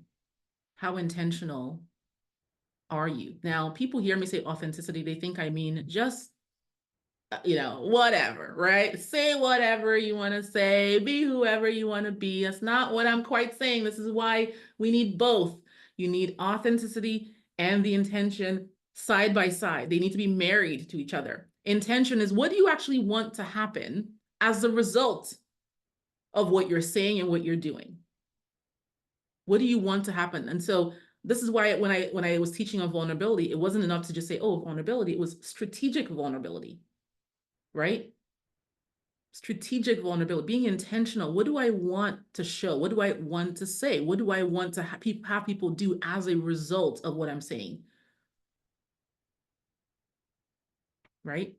How intentional are you? Now, people hear me say authenticity, they think I mean just, whatever, right? Say whatever you want to say, be whoever you want to be. That's not what I'm quite saying. This is why we need both. You need authenticity and the intention side by side. They need to be married to each other. Intention is, what do you actually want to happen as a result of what you're saying and what you're doing? What do you want to happen? And so this is why when I was teaching on vulnerability, it wasn't enough to just say, oh, vulnerability. It was strategic vulnerability, right? Strategic vulnerability, being intentional. What do I want to show? What do I want to say? What do I want to have people do as a result of what I'm saying? Right?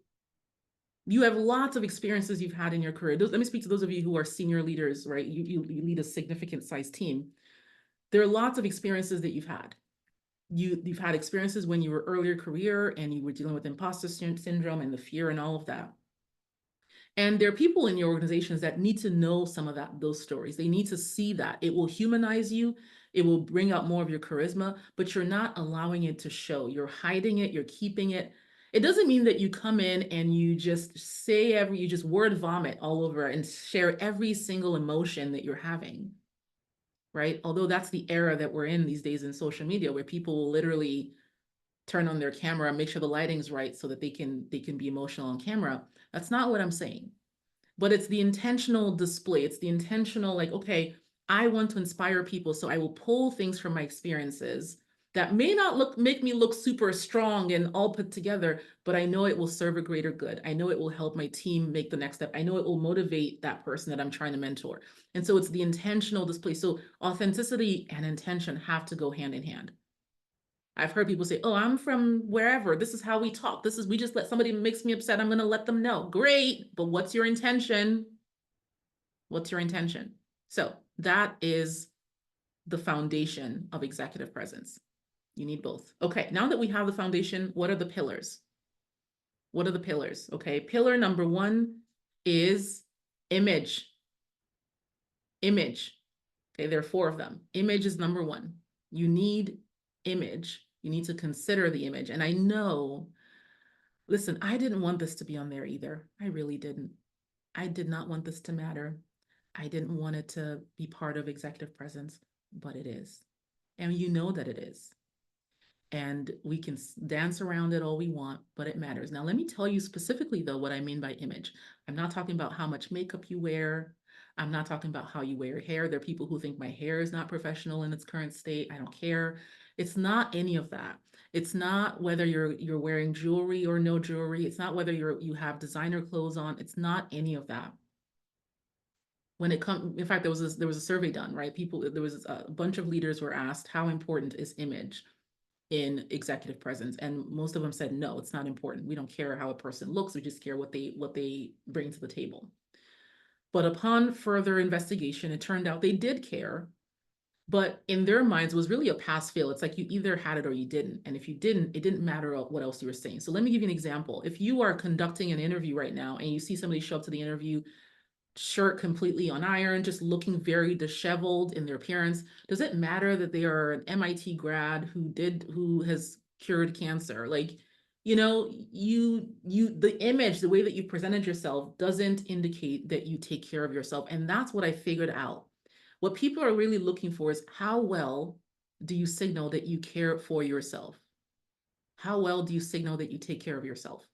You have lots of experiences you've had in your career. Let me speak to those of you who are senior leaders, right? You lead a significant size team. There are lots of experiences that you've had. You've had experiences when you were earlier career and you were dealing with imposter syndrome and the fear and all of that. And there are people in your organizations that need to know some of those stories. They need to see that. It will humanize you. It will bring out more of your charisma, but you're not allowing it to show. You're hiding it. You're keeping it. It doesn't mean that you come in and you just you just word vomit all over and share every single emotion that you're having, right? Although that's the era that we're in these days in social media, where people will literally turn on their camera, make sure the lighting's right so that they can be emotional on camera. That's not what I'm saying. But it's the intentional display. It's the intentional, like, okay, I want to inspire people, so I will pull things from my experiences that may not make me look super strong and all put together, but I know it will serve a greater good. I know it will help my team make the next step. I know it will motivate that person that I'm trying to mentor. And so it's the intentional display. So authenticity and intention have to go hand in hand. I've heard people say, oh, I'm from wherever. This is how we talk. We just let somebody makes me upset. I'm going to let them know. Great. But what's your intention? What's your intention? So that is the foundation of executive presence. You need both. Okay. Now that we have the foundation, what are the pillars? What are the pillars? Okay. Pillar number one is image. Image. Okay. There are 4 of them. Image is number one. You need image. You need to consider the image. And I know, listen, I didn't want this to be on there either. I really didn't. I did not want this to matter. I didn't want it to be part of executive presence, but it is. And you know that it is. And we can dance around it all we want, but it matters. Now, let me tell you specifically, though, what I mean by image. I'm not talking about how much makeup you wear. I'm not talking about how you wear your hair. There are people who think my hair is not professional in its current state. I don't care. It's not any of that. It's not whether you're wearing jewelry or no jewelry. It's not whether you have designer clothes on. It's not any of that. When it comes, in fact, there was a survey done, right? There was a bunch of leaders were asked, how important is image in executive presence? And most of them said, no, it's not important. We don't care how a person looks. We just care what they bring to the table. But upon further investigation, it turned out they did care, but in their minds, it was really a pass fail. It's like you either had it or you didn't. And if you didn't, it didn't matter what else you were saying. So let me give you an example. If you are conducting an interview right now and you see somebody show up to the interview, shirt completely on iron, just looking very disheveled in their appearance, does it matter that they are an MIT grad who has cured cancer? Like, the image, the way that you presented yourself doesn't indicate that you take care of yourself. And that's what I figured out. What people are really looking for is, how well do you signal that you care for yourself? How well do you signal that you take care of yourself?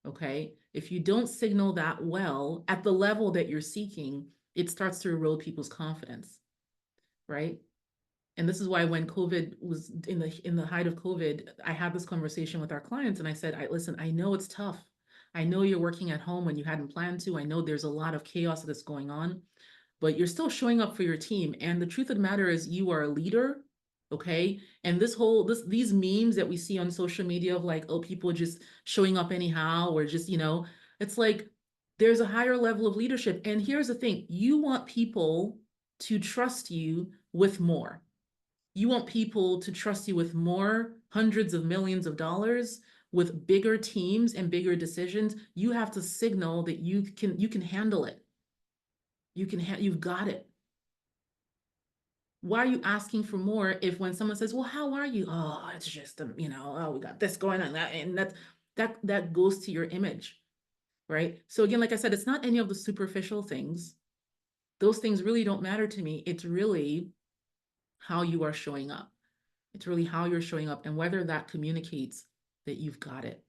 Okay. If you don't signal that well at the level that you're seeking, it starts to erode people's confidence. Right. And this is why when COVID was in the height of COVID, I had this conversation with our clients and I said, listen, I know it's tough. I know you're working at home when you hadn't planned to. I know there's a lot of chaos that's going on, but you're still showing up for your team. And the truth of the matter is you are a leader. Okay. And these memes that we see on social media of like, oh, people just showing up anyhow, or just, it's like there's a higher level of leadership. And here's the thing, you want people to trust you with more. You want people to trust you with more, hundreds of millions of dollars, with bigger teams and bigger decisions. You have to signal that you can handle it. You've got it. Why are you asking for more if when someone says, well, how are you? Oh, it's just, oh, we got this going on, that goes to your image, right? So again, like I said, it's not any of the superficial things. Those things really don't matter to me. It's really how you are showing up. It's really how you're showing up and whether that communicates that you've got it,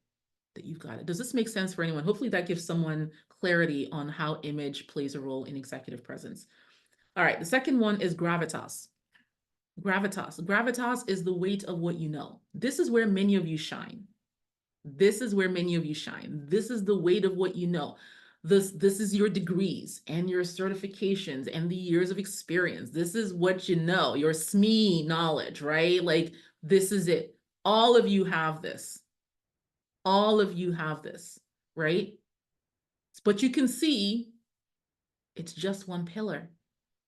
that you've got it. Does this make sense for anyone? Hopefully that gives someone clarity on how image plays a role in executive presence. All right, the second one is gravitas. Gravitas. Gravitas is the weight of what you know. This is where many of you shine. This is where many of you shine. This is the weight of what you know. This is your degrees and your certifications and the years of experience. This is what you know, your SME knowledge, right? Like, this is it. All of you have this. All of you have this, right? But you can see it's just one pillar.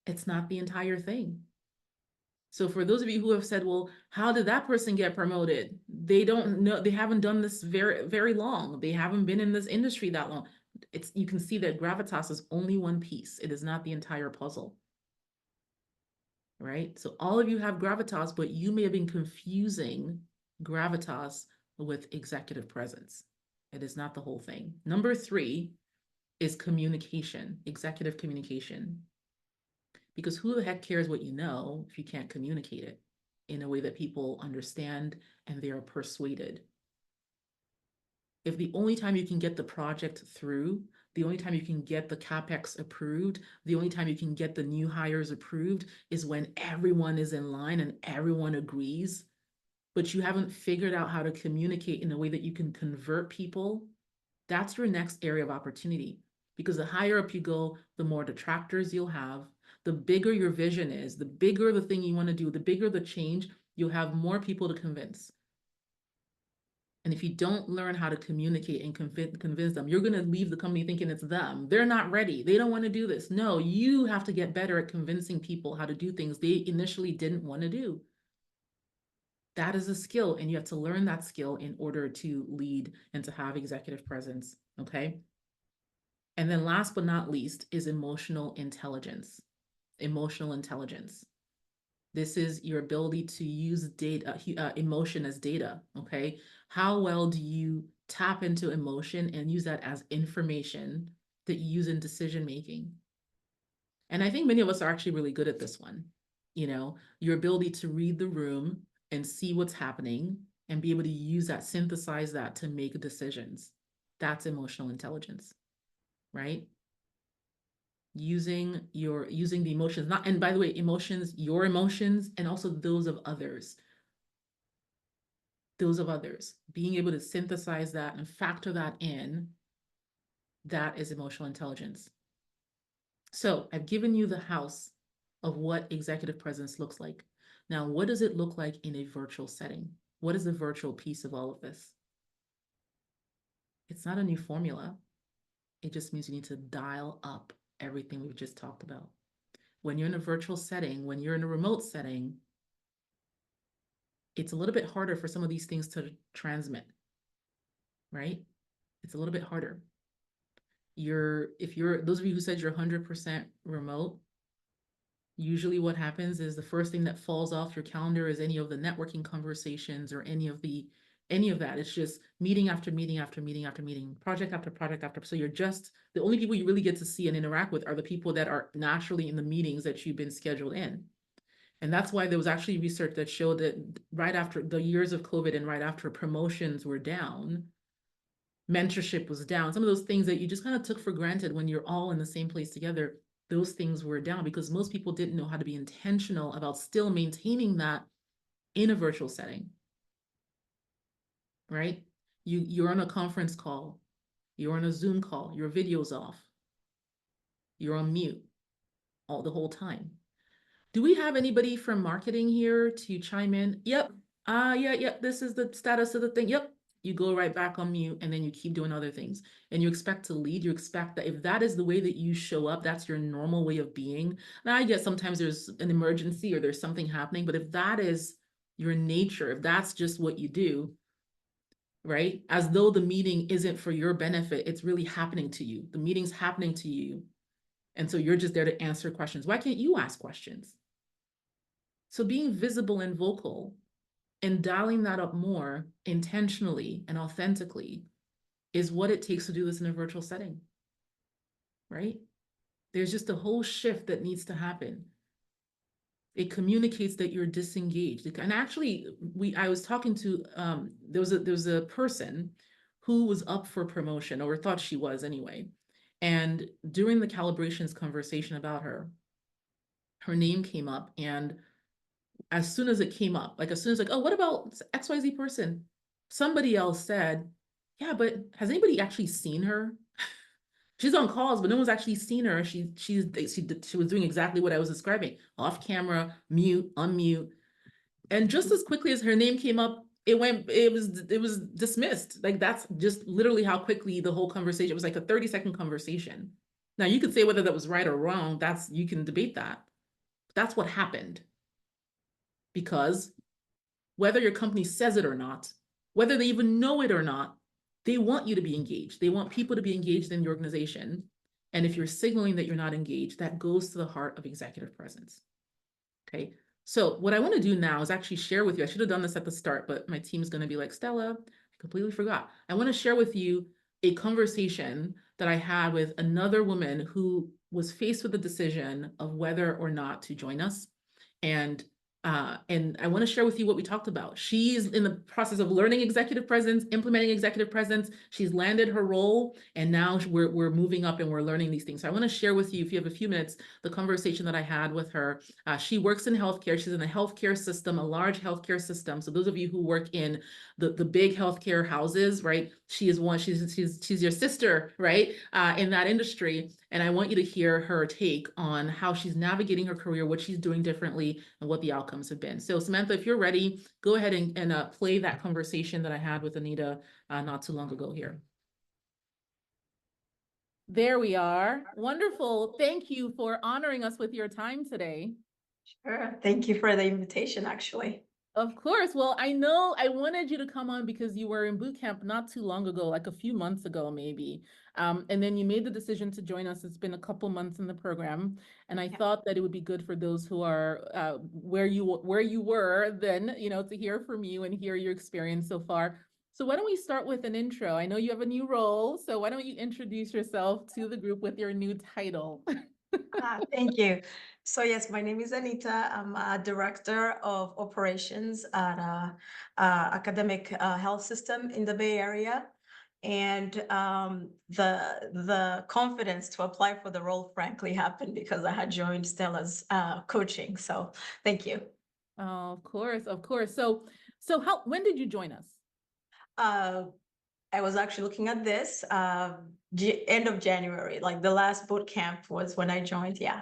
It's not the entire thing. So for those of you who have said, well, how did that person get promoted? They don't know, they haven't done this very, very long. They haven't been in this industry that long. You can see that gravitas is only one piece. It is not the entire puzzle. Right? So all of you have gravitas, but you may have been confusing gravitas with executive presence. It is not the whole thing. Number 3 is communication, executive communication. Because who the heck cares what you know if you can't communicate it in a way that people understand and they are persuaded? If the only time you can get the project through, the only time you can get the CapEx approved, the only time you can get the new hires approved is when everyone is in line and everyone agrees, but you haven't figured out how to communicate in a way that you can convert people, that's your next area of opportunity. Because the higher up you go, the more detractors you'll have, the bigger your vision is, the bigger the thing you want to do, the bigger the change, you'll have more people to convince. And if you don't learn how to communicate and convince them, you're going to leave the company thinking it's them. They're not ready. They don't want to do this. No, you have to get better at convincing people how to do things they initially didn't want to do. That is a skill, and you have to learn that skill in order to lead and to have executive presence, okay? And then last but not least is emotional intelligence. Emotional intelligence. This is your ability to use data, emotion as data, okay? How well do you tap into emotion and use that as information that you use in decision making? And I think many of us are actually really good at this one. Your ability to read the room and see what's happening and be able to use that, synthesize that to make decisions. That's emotional intelligence, right? Using the emotions, not, and by the way, emotions, your emotions, and also those of others, being able to synthesize that and factor that in, that is emotional intelligence. So I've given you the house of what executive presence looks like. Now, what does it look like in a virtual setting? What is the virtual piece of all of this? It's not a new formula. It just means you need to dial up everything we've just talked about. When you're in a virtual setting, when you're in a remote setting, it's a little bit harder for some of these things to transmit, right? It's a little bit harder. Those of you who said you're 100% remote, usually what happens is the first thing that falls off your calendar is any of the networking conversations or any of that. It's just meeting after meeting after meeting after meeting, project after project after. So the only people you really get to see and interact with are the people that are naturally in the meetings that you've been scheduled in. And that's why there was actually research that showed that right after the years of COVID and right after promotions were down, mentorship was down. Some of those things that you just kind of took for granted when you're all in the same place together, those things were down because most people didn't know how to be intentional about still maintaining that in a virtual setting, right? You're on a conference call. You're on a Zoom call, your video's off, you're on mute all the whole time. Do we have anybody from marketing here to chime in? Yep. Yeah, this is the status of the thing. Yep. You go right back on mute and then you keep doing other things. And you expect to lead. You expect that if that is the way that you show up, that's your normal way of being. Now, I guess sometimes there's an emergency or there's something happening, but if that is your nature, if that's just what you do, right? As though the meeting isn't for your benefit, it's really happening to you. The meeting's happening to you. And so you're just there to answer questions. Why can't you ask questions? So being visible and vocal and dialing that up more intentionally and authentically is what it takes to do this in a virtual setting, right? There's just a whole shift that needs to happen. It communicates that you're disengaged. And actually, I was talking to there was a person who was up for promotion, or thought she was anyway. And during the calibrations conversation about her name came up, and as soon as it came up, like as soon as like, oh, what about XYZ person? Somebody else said, yeah, but has anybody actually seen her? She's on calls, but no one's actually seen her. She was doing exactly what I was describing: off camera, mute, unmute. And just as quickly as her name came up, it was dismissed. Like that's just literally how quickly the whole conversation, it was like a 30-second conversation. Now you could say whether that was right or wrong, you can debate that. That's what happened. Because whether your company says it or not, whether they even know it or not, they want you to be engaged. They want people to be engaged in the organization. And if you're signaling that you're not engaged, that goes to the heart of executive presence. Okay. So what I want to do now is actually share with you. I should have done this at the start, but my team's going to be like, Stella, I completely forgot. I want to share with you a conversation that I had with another woman who was faced with the decision of whether or not to join us. And I want to share with you what we talked about. She's in the process of learning executive presence, implementing executive presence. She's landed her role, and now we're moving up and we're learning these things. So I want to share with you, if you have a few minutes, the conversation that I had with her. She works in healthcare. She's in a healthcare system, a large healthcare system. So those of you who work in the big healthcare houses, right? She is one. She's your sister, right? In that industry. And I want you to hear her take on how she's navigating her career, what she's doing differently, and what the outcomes have been. So Samantha, if you're ready, go ahead and play that conversation that I had with Anita not too long ago here. There we are. Wonderful. Thank you for honoring us with your time today. Sure. Thank you for the invitation, actually. Of course. Well, I know I wanted you to come on because you were in boot camp not too long ago, like a few months ago, maybe. And then you made the decision to join us. It's been a couple months in the program. And I thought that it would be good for those who are where you were then, to hear from you and hear your experience so far. So why don't we start with an intro? I know you have a new role, so why don't you introduce yourself to the group with your new title? Thank you. So yes, my name is Anita. I'm a director of operations at a academic health system in the Bay Area. And the confidence to apply for the role, frankly, happened because I had joined Stella's coaching. So thank you. Oh, of course, of course. So when did you join us? I was actually looking at this end of January, like the last boot camp was when I joined. Yeah.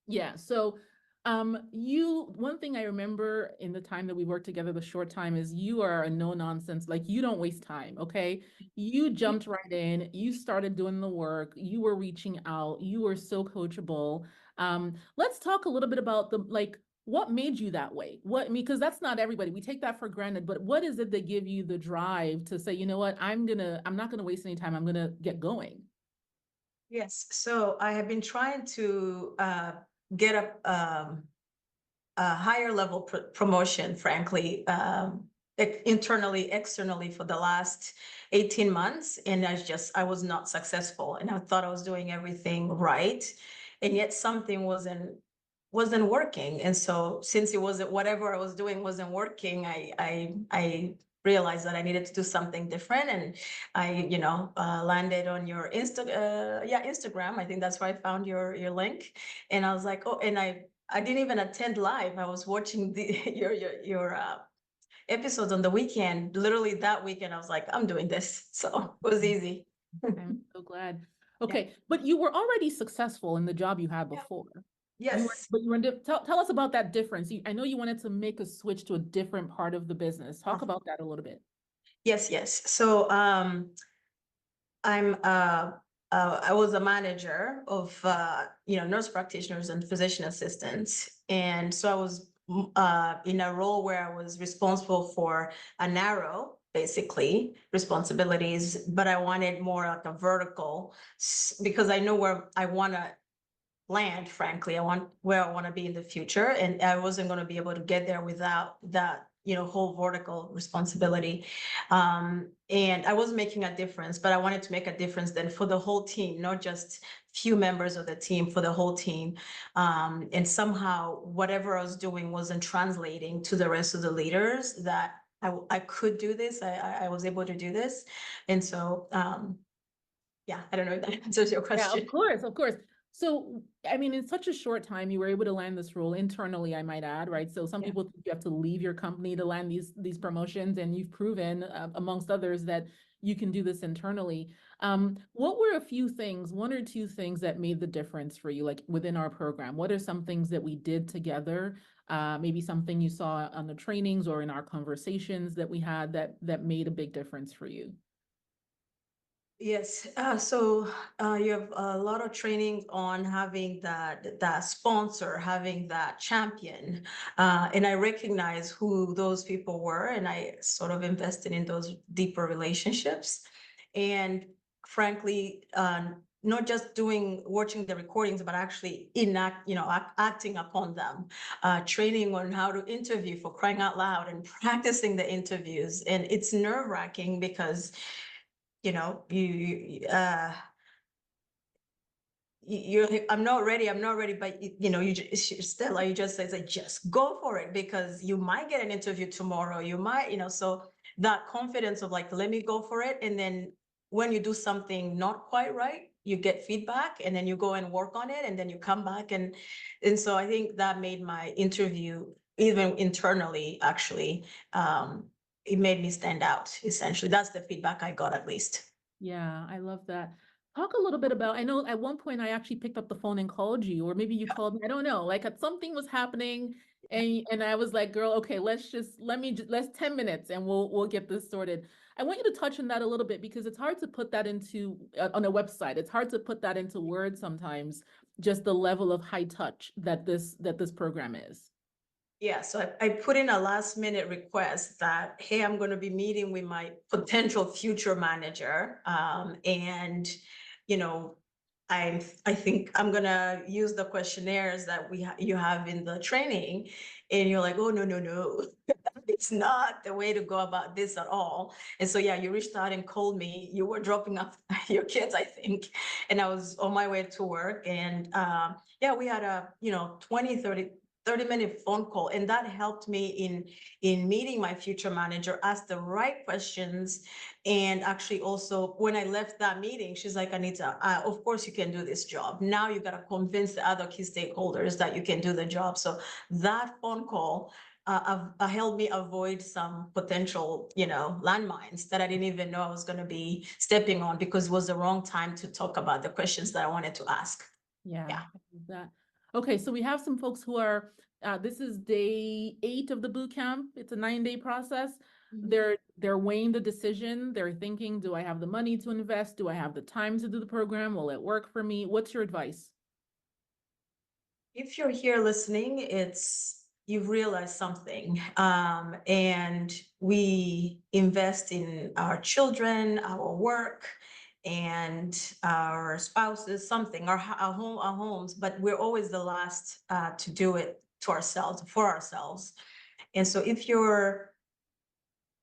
Yeah. So one thing I remember in the time that we worked together, the short time, is you are a no nonsense, like you don't waste time. Okay. You jumped right in, you started doing the work, you were reaching out, you were so coachable. Let's talk a little bit about what made you that way? Because that's not everybody. We take that for granted, but what is it that give you the drive to say, you know what, I'm not gonna waste any time. I'm gonna get going. Yes. So I have been trying to get a higher level promotion, frankly, internally, externally for the last 18 months. And I was not successful. And I thought I was doing everything right. And yet something wasn't working. And so since whatever I was doing wasn't working, I realized that I needed to do something different. And I, landed on your Instagram. I think that's where I found your link. And I was like, oh, and I didn't even attend live. I was watching your episodes on the weekend. Literally that weekend, I was like, I'm doing this. So it was easy. I'm so glad. Okay, but you were already successful in the job you had Yeah. before. Yes. But you were tell us about that difference. I know you wanted to make a switch to a different part of the business. Talk about that a little bit. Yes, yes. So I'm I was a manager of nurse practitioners and physician assistants, and so I was in a role where I was responsible for a narrow basically responsibilities, but I wanted more like a vertical because I know where I want to land, frankly. I want where I want to be in the future, and I wasn't going to be able to get there without that, whole vertical responsibility. And I was making a difference, but I wanted to make a difference then for the whole team, not just few members of the team, for the whole team. And somehow whatever I was doing wasn't translating to the rest of the leaders that I could do this. I was able to do this. And so, yeah, I don't know if that answers your Yeah, question. of course, of course. So, I mean, in such a short time, you were able to land this role internally, I might add, right? So some Yeah. people think you have to leave your company to land these promotions, and you've proven, amongst others, that you can do this internally. What were a few things, one or two things that made the difference for you, like within our program? What are some things that we did together? Maybe something you saw on the trainings or in our conversations that we had that made a big difference for you? Yes, so you have a lot of training on having that sponsor, having that champion, and I recognize who those people were, and I sort of invested in those deeper relationships, and frankly, not just watching the recordings, but actually acting upon them, training on how to interview, for crying out loud, and practicing the interviews, and it's nerve-wracking because you're like, I'm not ready, but you just, Stella, you just say, like, just go for it, because you might get an interview tomorrow, you might, so that confidence of like, let me go for it. And then when you do something not quite right, you get feedback, and then you go and work on it, and then you come back, and so I think that made my interview, even internally, actually, it made me stand out. Essentially, that's the feedback I got, at least. Yeah, I love that. Talk a little bit about, I know at one point I actually picked up the phone and called you, or maybe you called me, I don't know, like something was happening and I was like, girl, okay, let's 10 minutes and we'll get this sorted. I want you to touch on that a little bit because it's hard to put that into on a website. It's hard to put that into words sometimes, just the level of high touch that this program is. Yeah, so I put in a last minute request that, hey, I'm going to be meeting with my potential future manager. And, you know, I think I'm going to use the questionnaires that you have in the training. And you're like, oh, no, no, no. It's not the way to go about this at all. And so, yeah, you reached out and called me. You were dropping off your kids, I think. And I was on my way to work. And yeah, we had a, 30-minute phone call, and that helped me in meeting my future manager, ask the right questions. And actually also, when I left that meeting, she's like, Anita, of course you can do this job. Now you got to convince the other key stakeholders that you can do the job. So that phone call helped me avoid some potential, landmines that I didn't even know I was going to be stepping on, because it was the wrong time to talk about the questions that I wanted to ask. Yeah, Yeah. I love that. Okay, so we have some folks who are, this is day 8 of the boot camp. It's a 9-day process. They're weighing the decision. They're thinking, do I have the money to invest? Do I have the time to do the program? Will it work for me? What's your advice? If you're here listening, you've realized something. And we invest in our children, our work, and our spouses, something, our homes, but we're always the last to do it to ourselves, for ourselves. And so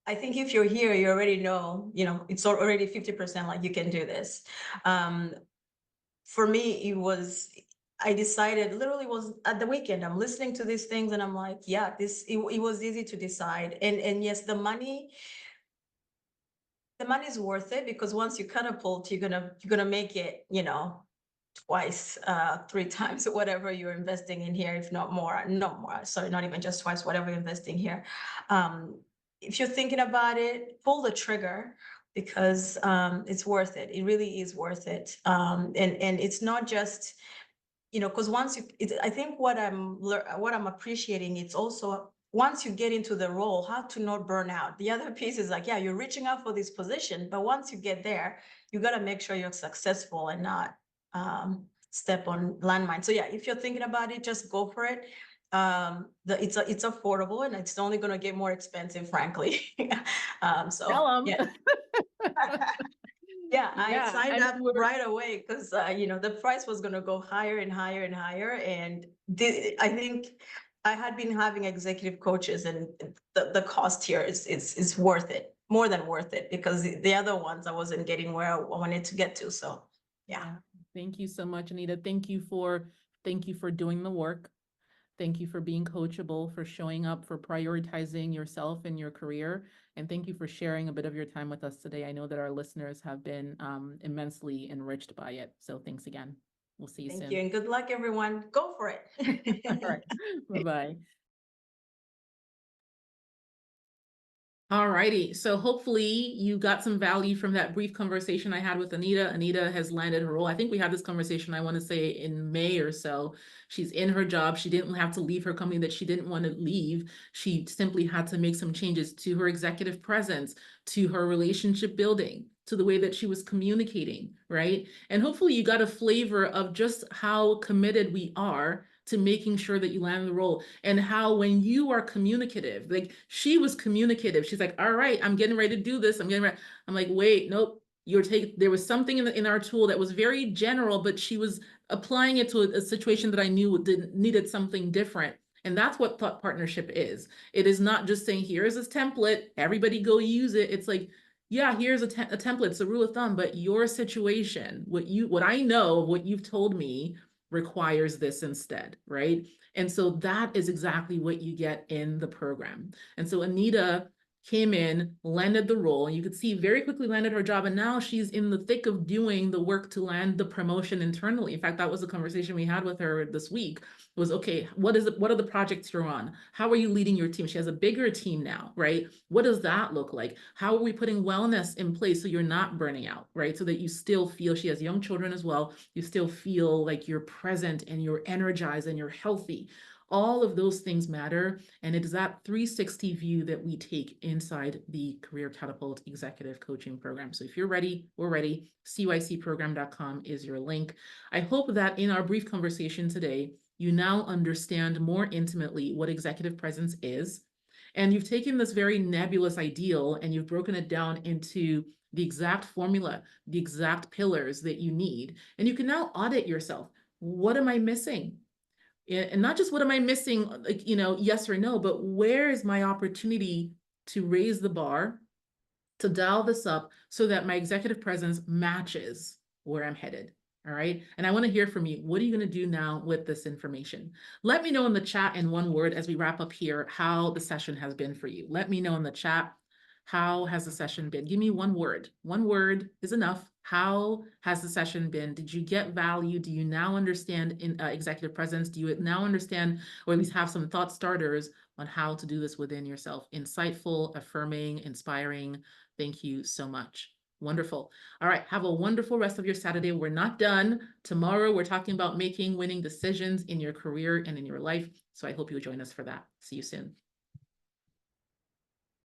I think if you're here, you already know, it's already 50%, like, you can do this. For me, I decided, literally was at the weekend, I'm listening to these things and I'm like, yeah, it was easy to decide. And yes, the money is worth it, because once you catapult, you're gonna make it, twice, 3 times whatever you're investing in here, if not more, sorry, not even just twice, whatever you're investing here. If you're thinking about it, pull the trigger. because it's worth it. It really is worth it. And it's not just, you know, because once you, I think what I'm appreciating, it's also once you get into the role, how to not burn out. The other piece is like, yeah, you're reaching out for this position, but once you get there, you got to make sure you're successful and not step on landmines. So yeah, if you're thinking about it, just go for it. It's affordable and it's only going to get more expensive, frankly. So Tell 'em. yeah. Yeah, I Yeah, signed and up we're right away because you know, the price was gonna go higher and higher and higher. And I think I had been having executive coaches, and the cost here is worth it, more than worth it, because the other ones I wasn't getting where I wanted to get to. So yeah. Yeah. Thank you so much, Anita. Thank you for doing the work. Thank you for being coachable, for showing up, for prioritizing yourself and your career. And thank you for sharing a bit of your time with us today. I know that our listeners have been immensely enriched by it. So thanks again. We'll see you Thank soon. you, and good luck, everyone. Go for it. All right. Bye-bye. All righty. So hopefully you got some value from that brief conversation I had with Anita. Anita has landed her role. I think we had this conversation, I want to say in May or so. She's in her job. She didn't have to leave her company that she didn't want to leave. She simply had to make some changes to her executive presence, to her relationship building, to the way that she was communicating, right? And hopefully you got a flavor of just how committed we are to making sure that you land the role, and how when you are communicative, like she was communicative. She's like, all right, I'm getting ready to do this. I'm like, wait, nope. There was something in our tool that was very general, but she was applying it to a situation that I knew needed something different. And that's what thought partnership is. It is not just saying, here's this template, everybody go use it. It's like, yeah, here's a template, it's a rule of thumb, but your situation, what I know, what you've told me requires this instead, right? And so that is exactly what you get in the program. And so Anita came in, landed the role, and you could see very quickly landed her job. And now she's in the thick of doing the work to land the promotion internally. In fact, that was a conversation we had with her this week, was, okay, what are the projects you're on? How are you leading your team? She has a bigger team now, right? What does that look like? How are we putting wellness in place so you're not burning out, right? So that you still feel, she has young children as well, you still feel like you're present and you're energized and you're healthy. All of those things matter. And it is that 360 view that we take inside the Career Catapult Executive Coaching Program. So if you're ready, we're ready. CYCprogram.com is your link. I hope that in our brief conversation today, you now understand more intimately what executive presence is. And you've taken this very nebulous ideal and you've broken it down into the exact formula, the exact pillars that you need. And you can now audit yourself. What am I missing? And not just what am I missing, like, yes or no, but where is my opportunity to raise the bar, to dial this up so that my executive presence matches where I'm headed. All right. And I want to hear from you. What are you going to do now with this information? Let me know in the chat in one word as we wrap up here how the session has been for you. Let me know in the chat. How has the session been? Give me one word. One word is enough. How has the session been? Did you get value? Do you now understand in executive presence? Do you now understand, or at least have some thought starters on how to do this within yourself? Insightful, affirming, inspiring. Thank you so much. Wonderful. All right. Have a wonderful rest of your Saturday. We're not done. Tomorrow, we're talking about making winning decisions in your career and in your life. So I hope you'll join us for that. See you soon.